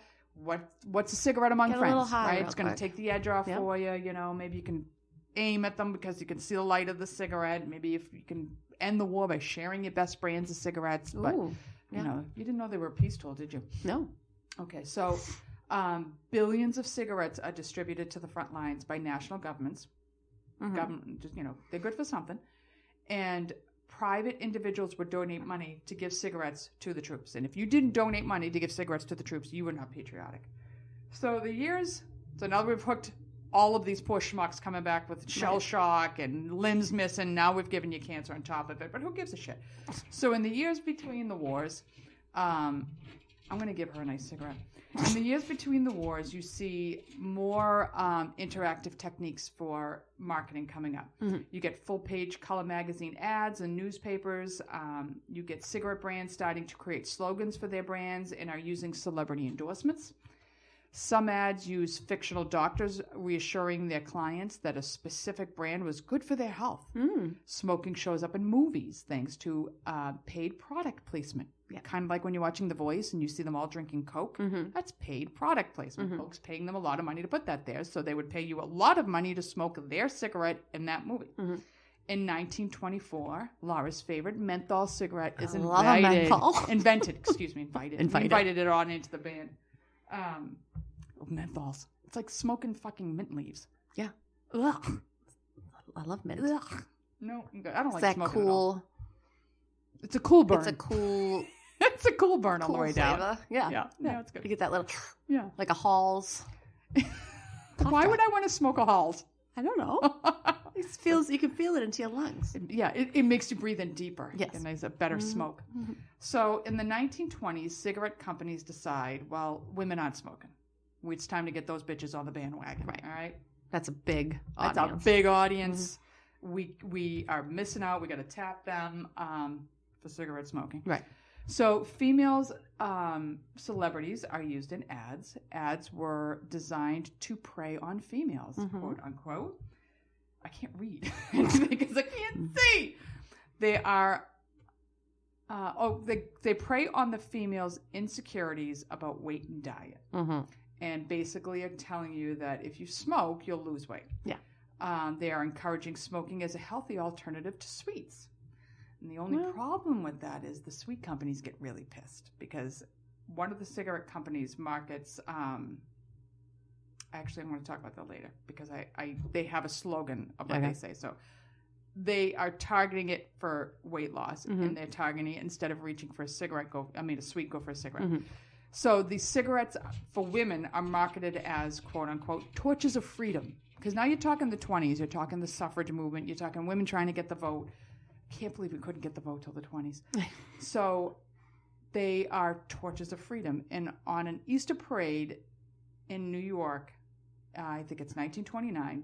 what's a cigarette among friends? A little high, right? It's going to take the edge off for you. Maybe you can aim at them because you can see the light of the cigarette. Maybe if you can end the war by sharing your best brands of cigarettes. But, you didn't know they were a peace tool, did you? No. Okay, so billions of cigarettes are distributed to the front lines by national governments. Government, they're good for something. And private individuals would donate money to give cigarettes to the troops. And if you didn't donate money to give cigarettes to the troops, you were not patriotic. So now we've hooked all of these poor schmucks coming back with shell shock and limbs missing. Now we've given you cancer on top of it, but who gives a shit? So in the years between the wars, I'm going to give her a nice cigarette. In the years between the wars, you see more interactive techniques for marketing coming up. Mm-hmm. You get full-page color magazine ads and newspapers. You get cigarette brands starting to create slogans for their brands and are using celebrity endorsements. Some ads use fictional doctors reassuring their clients that a specific brand was good for their health. Mm. Smoking shows up in movies thanks to paid product placement. Yeah. Kind of like when you're watching The Voice and you see them all drinking Coke. Mm-hmm. That's paid product placement. Mm-hmm. Coke's paying them a lot of money to put that there, so they would pay you a lot of money to smoke their cigarette in that movie. Mm-hmm. In 1924, Laura's favorite menthol cigarette is invented. We invited it on into the band. Menthols. It's like smoking fucking mint leaves. Yeah. Ugh. I love mint. Ugh. No, I don't like that smoking cool. at all. It's a cool burn. It's a cool. It's a cool burn on the way flavor. down. Yeah, it's good. You get that little. Yeah. Like a Halls. Why would I want to smoke a Halls? I don't know. It feels. You can feel it into your lungs. It makes you breathe in deeper. Yes. And there's a better smoke. Mm-hmm. So in the 1920s, cigarette companies decide, well, women aren't smoking. It's time to get those bitches on the bandwagon. Right. All right. That's a big audience. That's a big audience. Mm-hmm. We are missing out. We got to tap them for cigarette smoking. Right. So females, celebrities are used in ads. Ads were designed to prey on females, quote unquote. I can't read because I can't see. They are. They prey on the females' insecurities about weight and diet. Mm-hmm. And basically are telling you that if you smoke, you'll lose weight. Yeah. They are encouraging smoking as a healthy alternative to sweets. And the only problem with that is the sweet companies get really pissed because one of the cigarette companies markets, actually I'm going to talk about that later because they have a slogan of what they say. So they are targeting it for weight loss and they're targeting it instead of reaching for a sweet, go for a cigarette. Mm-hmm. So the cigarettes for women are marketed as, quote unquote, torches of freedom. Because now you're talking the 20s, you're talking the suffrage movement, you're talking women trying to get the vote. I can't believe we couldn't get the vote till the 20s. So they are torches of freedom. And on an Easter parade in New York, I think it's 1929,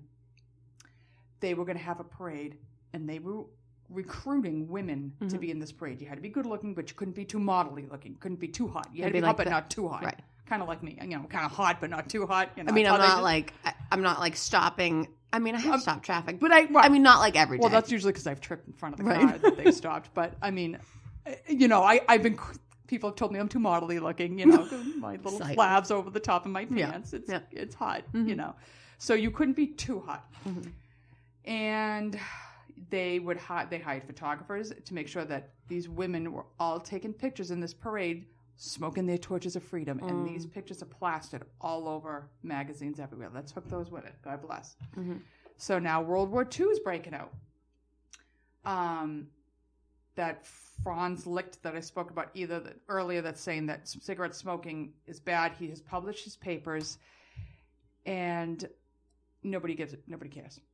they were going to have a parade and they were recruiting women to be in this parade. You had to be good looking, but you couldn't be too modelly looking. Couldn't be too hot. You had to be hot, but not too hot. Right. Kind of like me. Kind of hot, but not too hot. I mean, I'm not like stopping. I mean, I have stopped traffic, but I mean, not like every day. Well, that's usually because I've tripped in front of the car that they stopped. But I mean, I've been. People have told me I'm too modelly looking. My little flaps over the top of my pants. It's hot. So you couldn't be too hot. Mm-hmm. And they hired photographers to make sure that these women were all taking pictures in this parade, smoking their torches of freedom. And these pictures are plastered all over magazines everywhere. Let's hook those with it. God bless. Mm-hmm. So now World War II is breaking out. That Franz Licht that I spoke about earlier that's saying that cigarette smoking is bad. He has published his papers and nobody cares.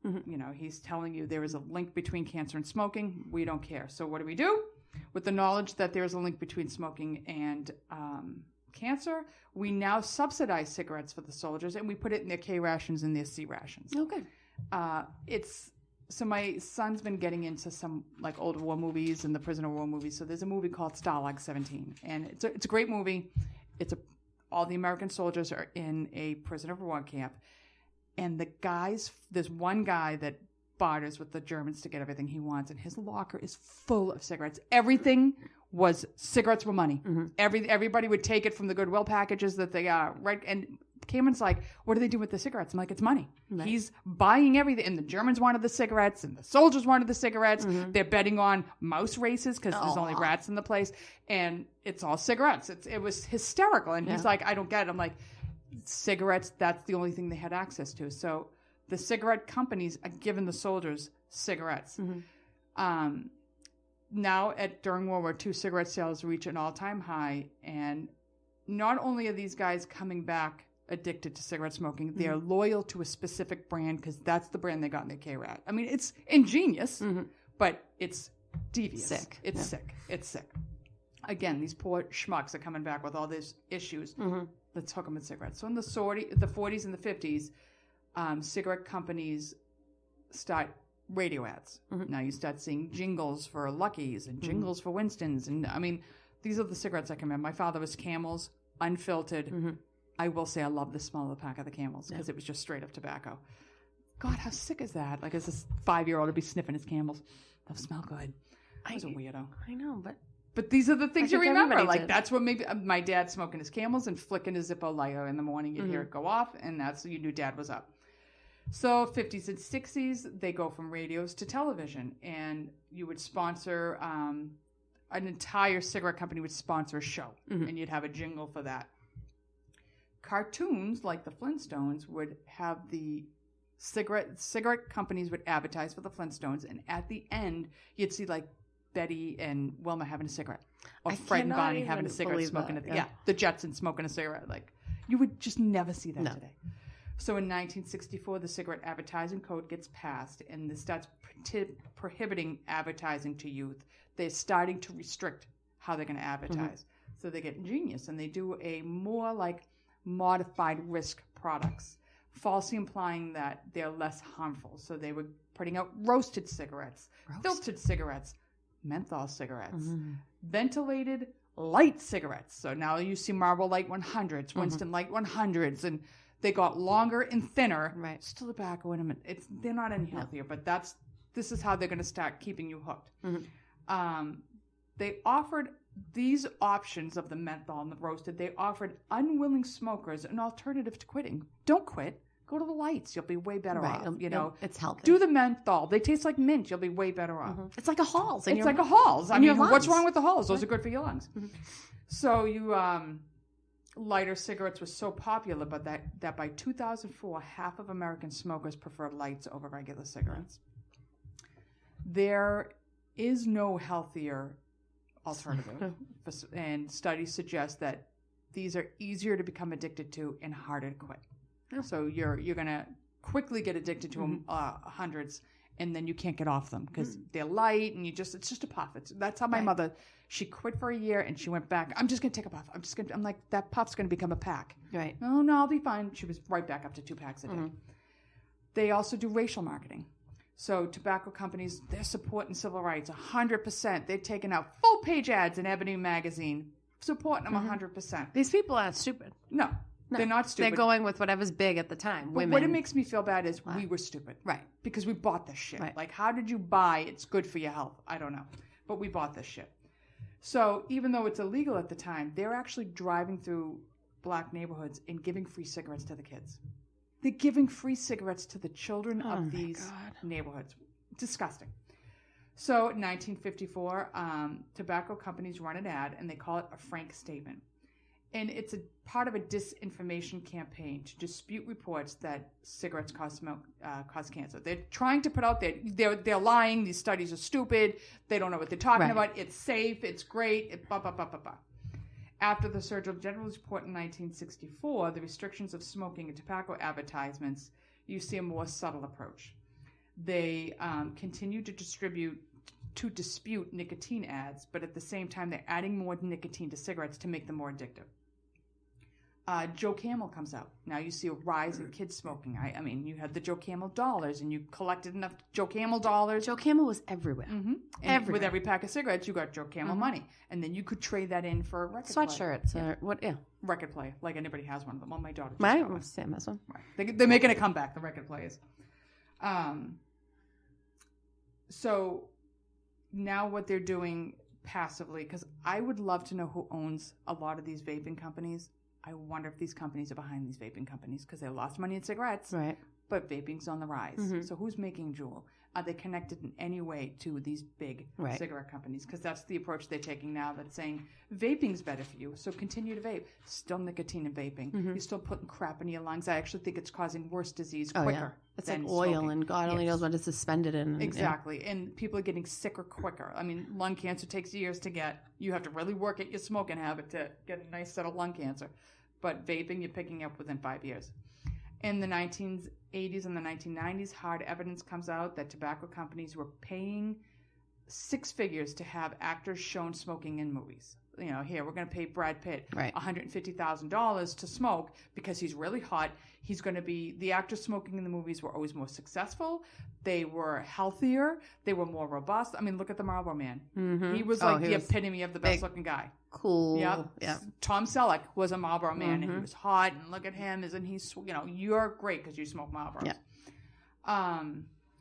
Mm-hmm. He's telling you there is a link between cancer and smoking. We don't care. So what do we do? With the knowledge that there is a link between smoking and cancer, we now subsidize cigarettes for the soldiers and we put it in their K rations and their C rations. Okay. So my son's been getting into some like old war movies and the prisoner of war movies. So there's a movie called Stalag 17 and it's a great movie. All the American soldiers are in a prisoner of war camp. And there's one guy that barters with the Germans to get everything he wants, and his locker is full of cigarettes. Cigarettes were money. Mm-hmm. Everybody would take it from the Goodwill packages that they right. And Cameron's like, "What do they do with the cigarettes?" I'm like, "It's money." Right. He's buying everything, and the Germans wanted the cigarettes, and the soldiers wanted the cigarettes. Mm-hmm. They're betting on mouse races because there's only rats in the place, and it's all cigarettes. It was hysterical, and he's like, "I don't get it." I'm like, cigarettes, that's the only thing they had access to. So the cigarette companies are giving the soldiers cigarettes. Mm-hmm. Now, during World War II, cigarette sales reach an all-time high. And not only are these guys coming back addicted to cigarette smoking. They're loyal to a specific brand because that's the brand they got in their K-Rat. I mean, it's ingenious, but it's devious. Sick. It's sick. It's sick. Again, these poor schmucks are coming back with all these issues. Let's hook them with cigarettes. So in the 40s and the 50s, cigarette companies start radio ads. Now you start seeing jingles for Lucky's and jingles for Winston's. And I mean, these are the cigarettes I can remember. My father was Camels, unfiltered. I will say I love the smell of the pack of the Camels because it was just straight up tobacco. God, how sick is that? Like, as this 5-year-old to be sniffing his Camels. They'll smell good. I was a weirdo. I know, but these are the things you remember. Like, that's what maybe my dad smoking his Camels and flicking his Zippo lighter in the morning. You'd hear it go off, and that's you knew Dad was up. So 50s and 60s, they go from radios to television, and you would sponsor an entire cigarette company would sponsor a show, and you'd have a jingle for that. Cartoons like the Flintstones would have the cigarette companies would advertise for the Flintstones, and at the end you'd see like Betty and Wilma having a cigarette, or Fred and Barney having a cigarette, smoking it. Yeah, the Jetsons smoking a cigarette. Like, you would just never see that today. So in 1964, the cigarette advertising code gets passed, and this starts prohibiting advertising to youth. They're starting to restrict how they're going to advertise. So they get ingenious, and they do a more like modified risk products, falsely implying that they're less harmful. So they were putting out roasted cigarettes, filtered cigarettes, menthol cigarettes, ventilated light cigarettes. So now you see Marlboro Light 100s, Winston Light 100s, and they got longer and thinner. Right. Still tobacco in them. They're not any healthier, but this is how they're going to start keeping you hooked. They offered these options of the menthol and the roasted. They offered unwilling smokers an alternative to quitting. Don't quit. Go to the lights. You'll be way better off. You know, it's healthy. Do the menthol. They taste like mint. You'll be way better off. It's like a Halls. It's like a Halls. I mean, what's wrong with the Halls? Those are good for your lungs. So you lighter cigarettes was so popular, but that by 2004, half of American smokers preferred lights over regular cigarettes. There is no healthier alternative, and studies suggest that these are easier to become addicted to and harder to quit. So you're going to quickly get addicted to them, hundreds, and then you can't get off them because they're light, and it's just a puff. That's how my mother, she quit for a year and she went back. I'm just going to take a puff. I'm like, that puff's going to become a pack. Right. No, I'll be fine. She was right back up to 2 packs a day. They also do racial marketing. So tobacco companies, they're supporting civil rights 100%. They're taking out full-page ads in Ebony magazine, supporting them 100%. These people aren't stupid. No, they're not stupid. They're going with whatever's big at the time. But what it makes me feel bad is we were stupid. Right. Because we bought this shit. Right. Like, how did you buy it's good for your health? I don't know. But we bought this shit. So even though it's illegal at the time, they're actually driving through black neighborhoods and giving free cigarettes to the kids. They're giving free cigarettes to the children of these neighborhoods. Disgusting. So, 1954, tobacco companies run an ad, and they call it a frank statement. And it's a part of a disinformation campaign to dispute reports that cigarettes cause cancer. They're trying to put out there, they're lying, these studies are stupid, they don't know what they're talking about, it's safe, it's great, After the Surgeon General's report in 1964, the restrictions of smoking and tobacco advertisements, you see a more subtle approach. They continue to dispute nicotine ads, but at the same time, they're adding more nicotine to cigarettes to make them more addictive. Joe Camel comes out. Now you see a rise in kids smoking. I mean, you had the Joe Camel dollars, and you collected enough Joe Camel dollars. Joe Camel was everywhere. And with every pack of cigarettes, you got Joe Camel money. And then you could trade that in for a record player. Sweatshirts. Record player. Like anybody has one of them. Well, my daughter Sam has one. Right. They're making a comeback, the record players. So now what they're doing passively, because I would love to know who owns a lot of these vaping companies. I wonder if these companies are behind these vaping companies because they lost money in cigarettes, but vaping's on the rise. So who's making Juul? Are they connected in any way to these big cigarette companies? Because that's the approach they're taking now, that's saying vaping's better for you, so continue to vape. Still nicotine in vaping. You're still putting crap in your lungs. I actually think it's causing worse disease quicker. It's like oil, smoking. And God only knows what is suspended in. Exactly. And people are getting sicker quicker. I mean, lung cancer takes years to get. You have to really work at your smoking habit to get a nice set of lung cancer. but vaping you're picking up within 5 years. In the 1980s and the 1990s, hard evidence comes out that tobacco companies were paying six figures to have actors shown smoking in movies. You know, here, we're going to pay Brad Pitt $150,000 to smoke because he's really hot. He's going to be, the actors smoking in the movies were always more successful. They were healthier. They were more robust. I mean, look at the Marlboro Man. Mm-hmm. He was the epitome of the best looking guy. Cool. Yep. Yeah. Tom Selleck was a Marlboro Man, and he was hot, and look at him. Isn't he, you know, you're great because you smoke Marlboros. Yeah.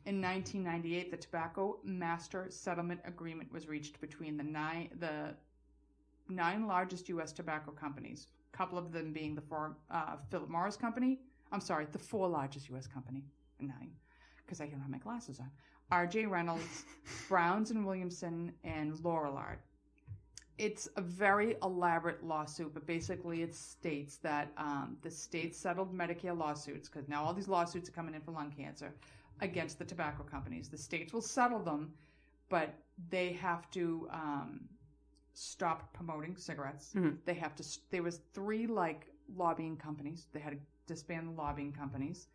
In 1998, the Tobacco Master Settlement Agreement was reached between the nine largest U.S. tobacco companies, a couple of them being the Philip Morris Company. I'm sorry, the four largest U.S. company, nine, because I don't have my glasses on. R.J. Reynolds, Browns and Williamson, and Lorillard. It's a very elaborate lawsuit, but basically it states that the states settled Medicare lawsuits, because now all these lawsuits are coming in for lung cancer, against the tobacco companies. The states will settle them, but they have to stop promoting cigarettes. Mm-hmm. They have to. There was three lobbying companies. They had to disband the lobbying companies.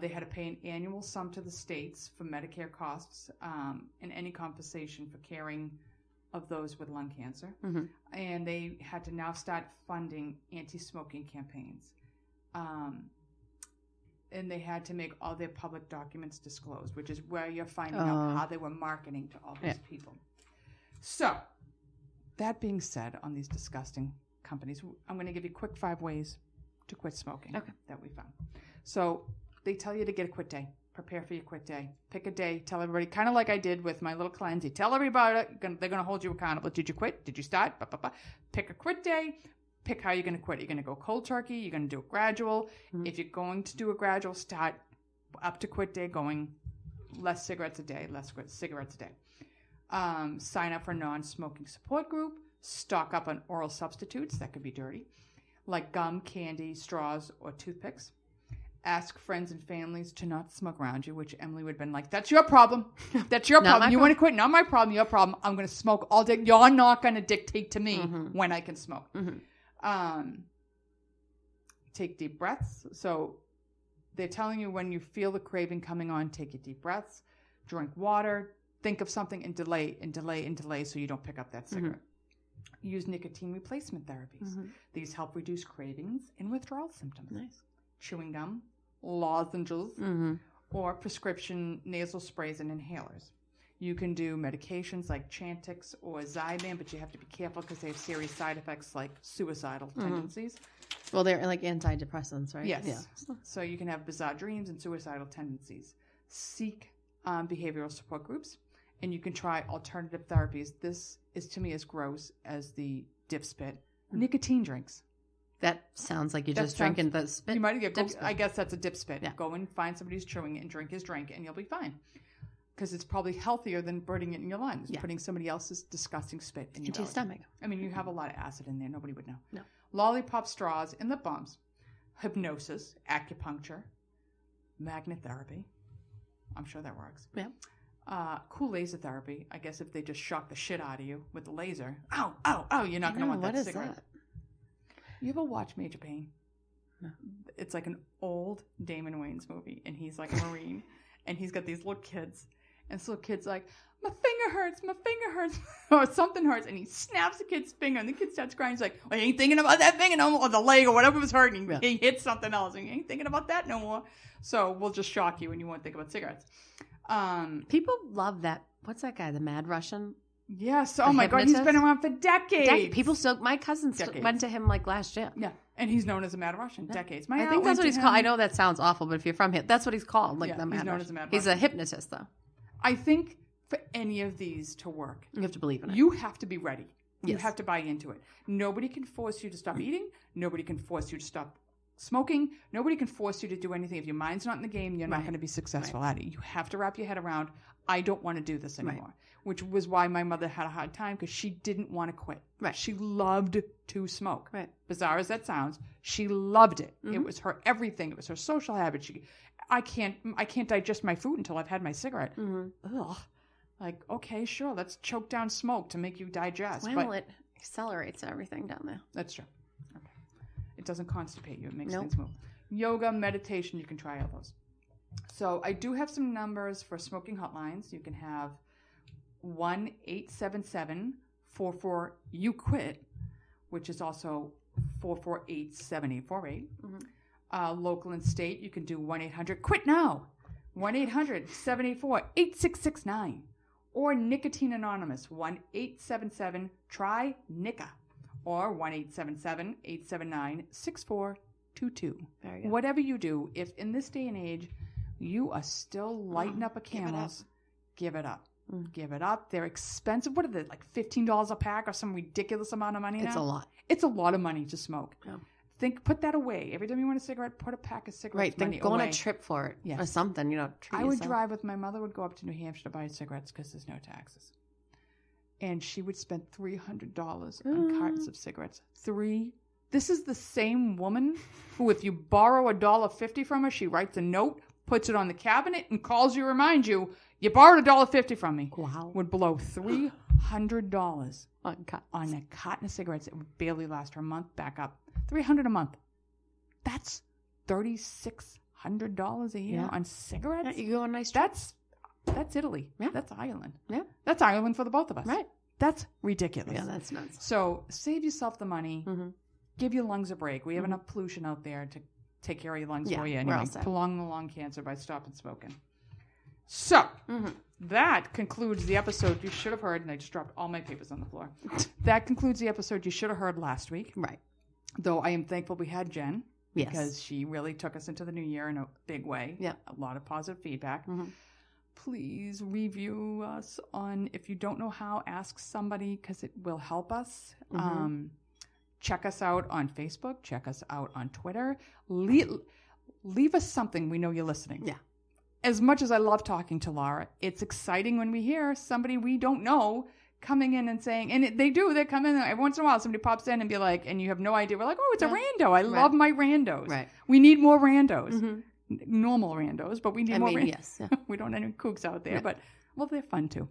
They had to pay an annual sum to the states for Medicare costs and any compensation for caring of those with lung cancer. Mm-hmm. And they had to now start funding anti-smoking campaigns. And they had to make all their public documents disclosed, which is where you're finding out how they were marketing to all these people. So, that being said, on these disgusting companies, I'm going to give you quick 5 ways to quit smoking that we found. So, they tell you to get a quit day. Prepare for your quit day. Pick a day. Tell everybody, kind of like I did with my little cleanse. You tell everybody, they're going to hold you accountable. Did you quit? Did you start? Pick a quit day. Pick how you're going to quit. You're going to go cold turkey. You're going to do it gradual. Mm-hmm. If you're going to do a gradual, start up to quit day, going less cigarettes a day, Sign up for a non-smoking support group. Stock up on oral substitutes. That could be dirty, like gum, candy, straws, or toothpicks. Ask friends and families to not smoke around you, which Emily would have been like, that's your problem. That's your problem. You want to quit? Not my problem. Your problem. I'm going to smoke all day. You're not going to dictate to me when I can smoke. Mm-hmm. Take deep breaths. So they're telling you when you feel the craving coming on, take your deep breaths, drink water, think of something and delay so you don't pick up that cigarette. Mm-hmm. Use nicotine replacement therapies. Mm-hmm. These help reduce cravings and withdrawal symptoms. Nice. Chewing gum, lozenges, or prescription nasal sprays and inhalers. You can do medications like Chantix or Zyban, but you have to be careful because they have serious side effects like suicidal tendencies. Well, they're like antidepressants, right? Yes. Yeah. So you can have bizarre dreams and suicidal tendencies. Seek behavioral support groups, and you can try alternative therapies. This is, to me, as gross as the dip spit. Nicotine drinks. That sounds like you're just drinking the spit. You might get. I guess that's a dip spit. Yeah. Go and find somebody who's chewing it and drink his drink, and you'll be fine. Because it's probably healthier than burning it in your lungs. Yeah. Putting somebody else's disgusting spit in your stomach. I mean, you have a lot of acid in there. Nobody would know. No. Lollipop straws and lip balms. Hypnosis, acupuncture, magnet therapy. I'm sure that works. Yeah. Cool laser therapy. I guess if they just shock the shit out of you with the laser. Ow, ow, ow. You're not going to want that cigarette. What is that? You ever watch Major Payne? No. It's like an old Damon Wayans movie, and he's like a Marine, and he's got these little kids, and this little kid's like, my finger hurts, or something hurts, and he snaps the kid's finger, and the kid starts crying. He's like, well, you ain't thinking about that finger no more, or the leg, or whatever was hurting. Yeah. He hits something else, and you ain't thinking about that no more. So we'll just shock you, and you won't think about cigarettes. People love that. What's that guy, the Mad Russian? Yes. Oh my God. He's been around for decades. People still, my cousin went to him like last year. Yeah. And he's known as a Mad Russian. Decades. I think that's what he's called. I know that sounds awful, but if you're from here, that's what he's called. Like the Mad Russian. He's known as a Mad Russian. He's a hypnotist, though. I think for any of these to work, you have to believe in it. You have to be ready. Yes. You have to buy into it. Nobody can force you to stop eating. Nobody can force you to stop smoking. Nobody can force you to do anything. If your mind's not in the game, you're not going to be successful at it. You have to wrap your head around, I don't want to do this anymore. Right. Which was why my mother had a hard time, because she didn't want to quit. Right. She loved to smoke. Right. Bizarre as that sounds, she loved it. Mm-hmm. It was her everything. It was her social habit. I can't digest my food until I've had my cigarette. Mm-hmm. Ugh. Like, okay, sure, let's choke down smoke to make you digest. Well, it accelerates everything down there. That's true. Okay. It doesn't constipate you. It makes things move. Yoga, meditation, you can try all those. So I do have some numbers for smoking hotlines. You can have 1-877-44-YOU-QUIT, which is also 448-7848. Local and state, you can do 1-800-QUIT-NOW, 1-800-784-8669, or Nicotine Anonymous, 1-877-TRY-NICA, or 1-877-879-6422. Whatever you do, if in this day and age you are still lighting up a Camels, give it up. Give it up. They're expensive. What are they, like $15 a pack or some ridiculous amount of money now? It's a lot. It's a lot of money to smoke. Yeah. Put that away. Every time you want a cigarette, put a pack of cigarettes money Then go away. on a trip for it or something, I would drive with my mother, would go up to New Hampshire to buy cigarettes because there's no taxes. And she would spend $300 on cartons of cigarettes. This is the same woman who, if you borrow $1.50 from her, she writes a note, puts it on the cabinet, and calls you, remind you, you borrowed $1.50 from me. Wow. Would blow $300 on a carton of cigarettes. It would barely last her a month. Back up. $300 a month. That's $3,600 a year on cigarettes. Yeah, you go on a nice trip. That's Italy. Yeah. That's Ireland. Yeah. That's Ireland for the both of us. Right. That's ridiculous. Yeah, that's nuts. So save yourself the money. Give your lungs a break. We have enough pollution out there to take care of your lungs for you anyway. Prolong the lung cancer by stopping smoking. So that concludes the episode you should have heard. And I just dropped all my papers on the floor. That concludes the episode you should have heard last week. Right. Though I am thankful we had Jen. Yes. Because she really took us into the new year in a big way. Yeah. A lot of positive feedback. Please review us on, if you don't know how, ask somebody because it will help us. Check us out on Facebook. Check us out on Twitter. Leave us something. We know you're listening. Yeah. As much as I love talking to Laura, it's exciting when we hear somebody we don't know coming in and saying, and they come in every once in a while, somebody pops in and be like, and you have no idea. We're like, oh, it's a rando. I love my randos. Right. We need more randos. Normal randos, but we need more randos. Yes. Yeah. We don't have any kooks out there, but, well, they're fun too.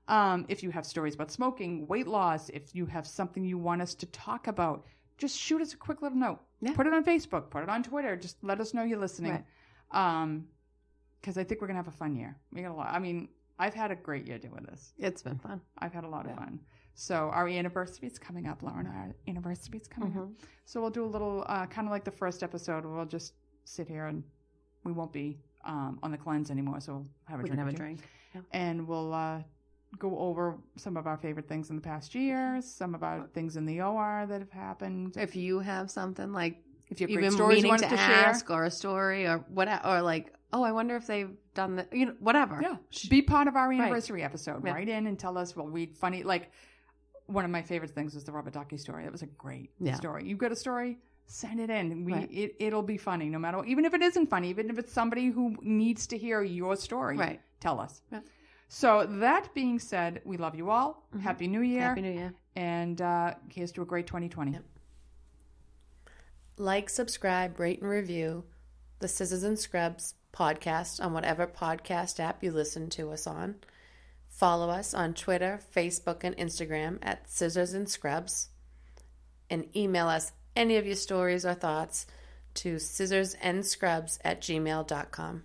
If you have stories about smoking, weight loss, if you have something you want us to talk about, just shoot us a quick little note. Yeah. Put it on Facebook. Put it on Twitter. Just let us know you're listening. Because I think we're going to have a fun year. We got a lot. I mean, I've had a great year doing this. It's been fun. I've had a lot of fun. So our anniversary is coming up, Laura, and our anniversary is coming up. So we'll do a little, kind of like the first episode. We'll just sit here and we won't be on the cleanse anymore. So we'll have a drink. We can have a drink. Yeah. And we'll go over some of our favorite things in the past year, some of our things in the OR that have happened. If you have something like, if you have great stories you want to ask share, or a story or whatever, or like, oh, I wonder if they've done that, whatever. Yeah. Be part of our anniversary episode. Write in and tell us. We'll read funny. Like, one of my favorite things was the Robert Ducky story. That was a great story. You've got a story? Send it in. It'll be funny no matter what. Even if it isn't funny, even if it's somebody who needs to hear your story, tell us. Yeah. So that being said, we love you all. Happy New Year. Happy New Year. And here's to a great 2020. Yep. Like, subscribe, rate, and review the Scissors and Scrubs podcast on whatever podcast app you listen to us on. Follow us on Twitter, Facebook, and Instagram at Scissors and Scrubs. And email us any of your stories or thoughts to scissorsandscrubs@gmail.com.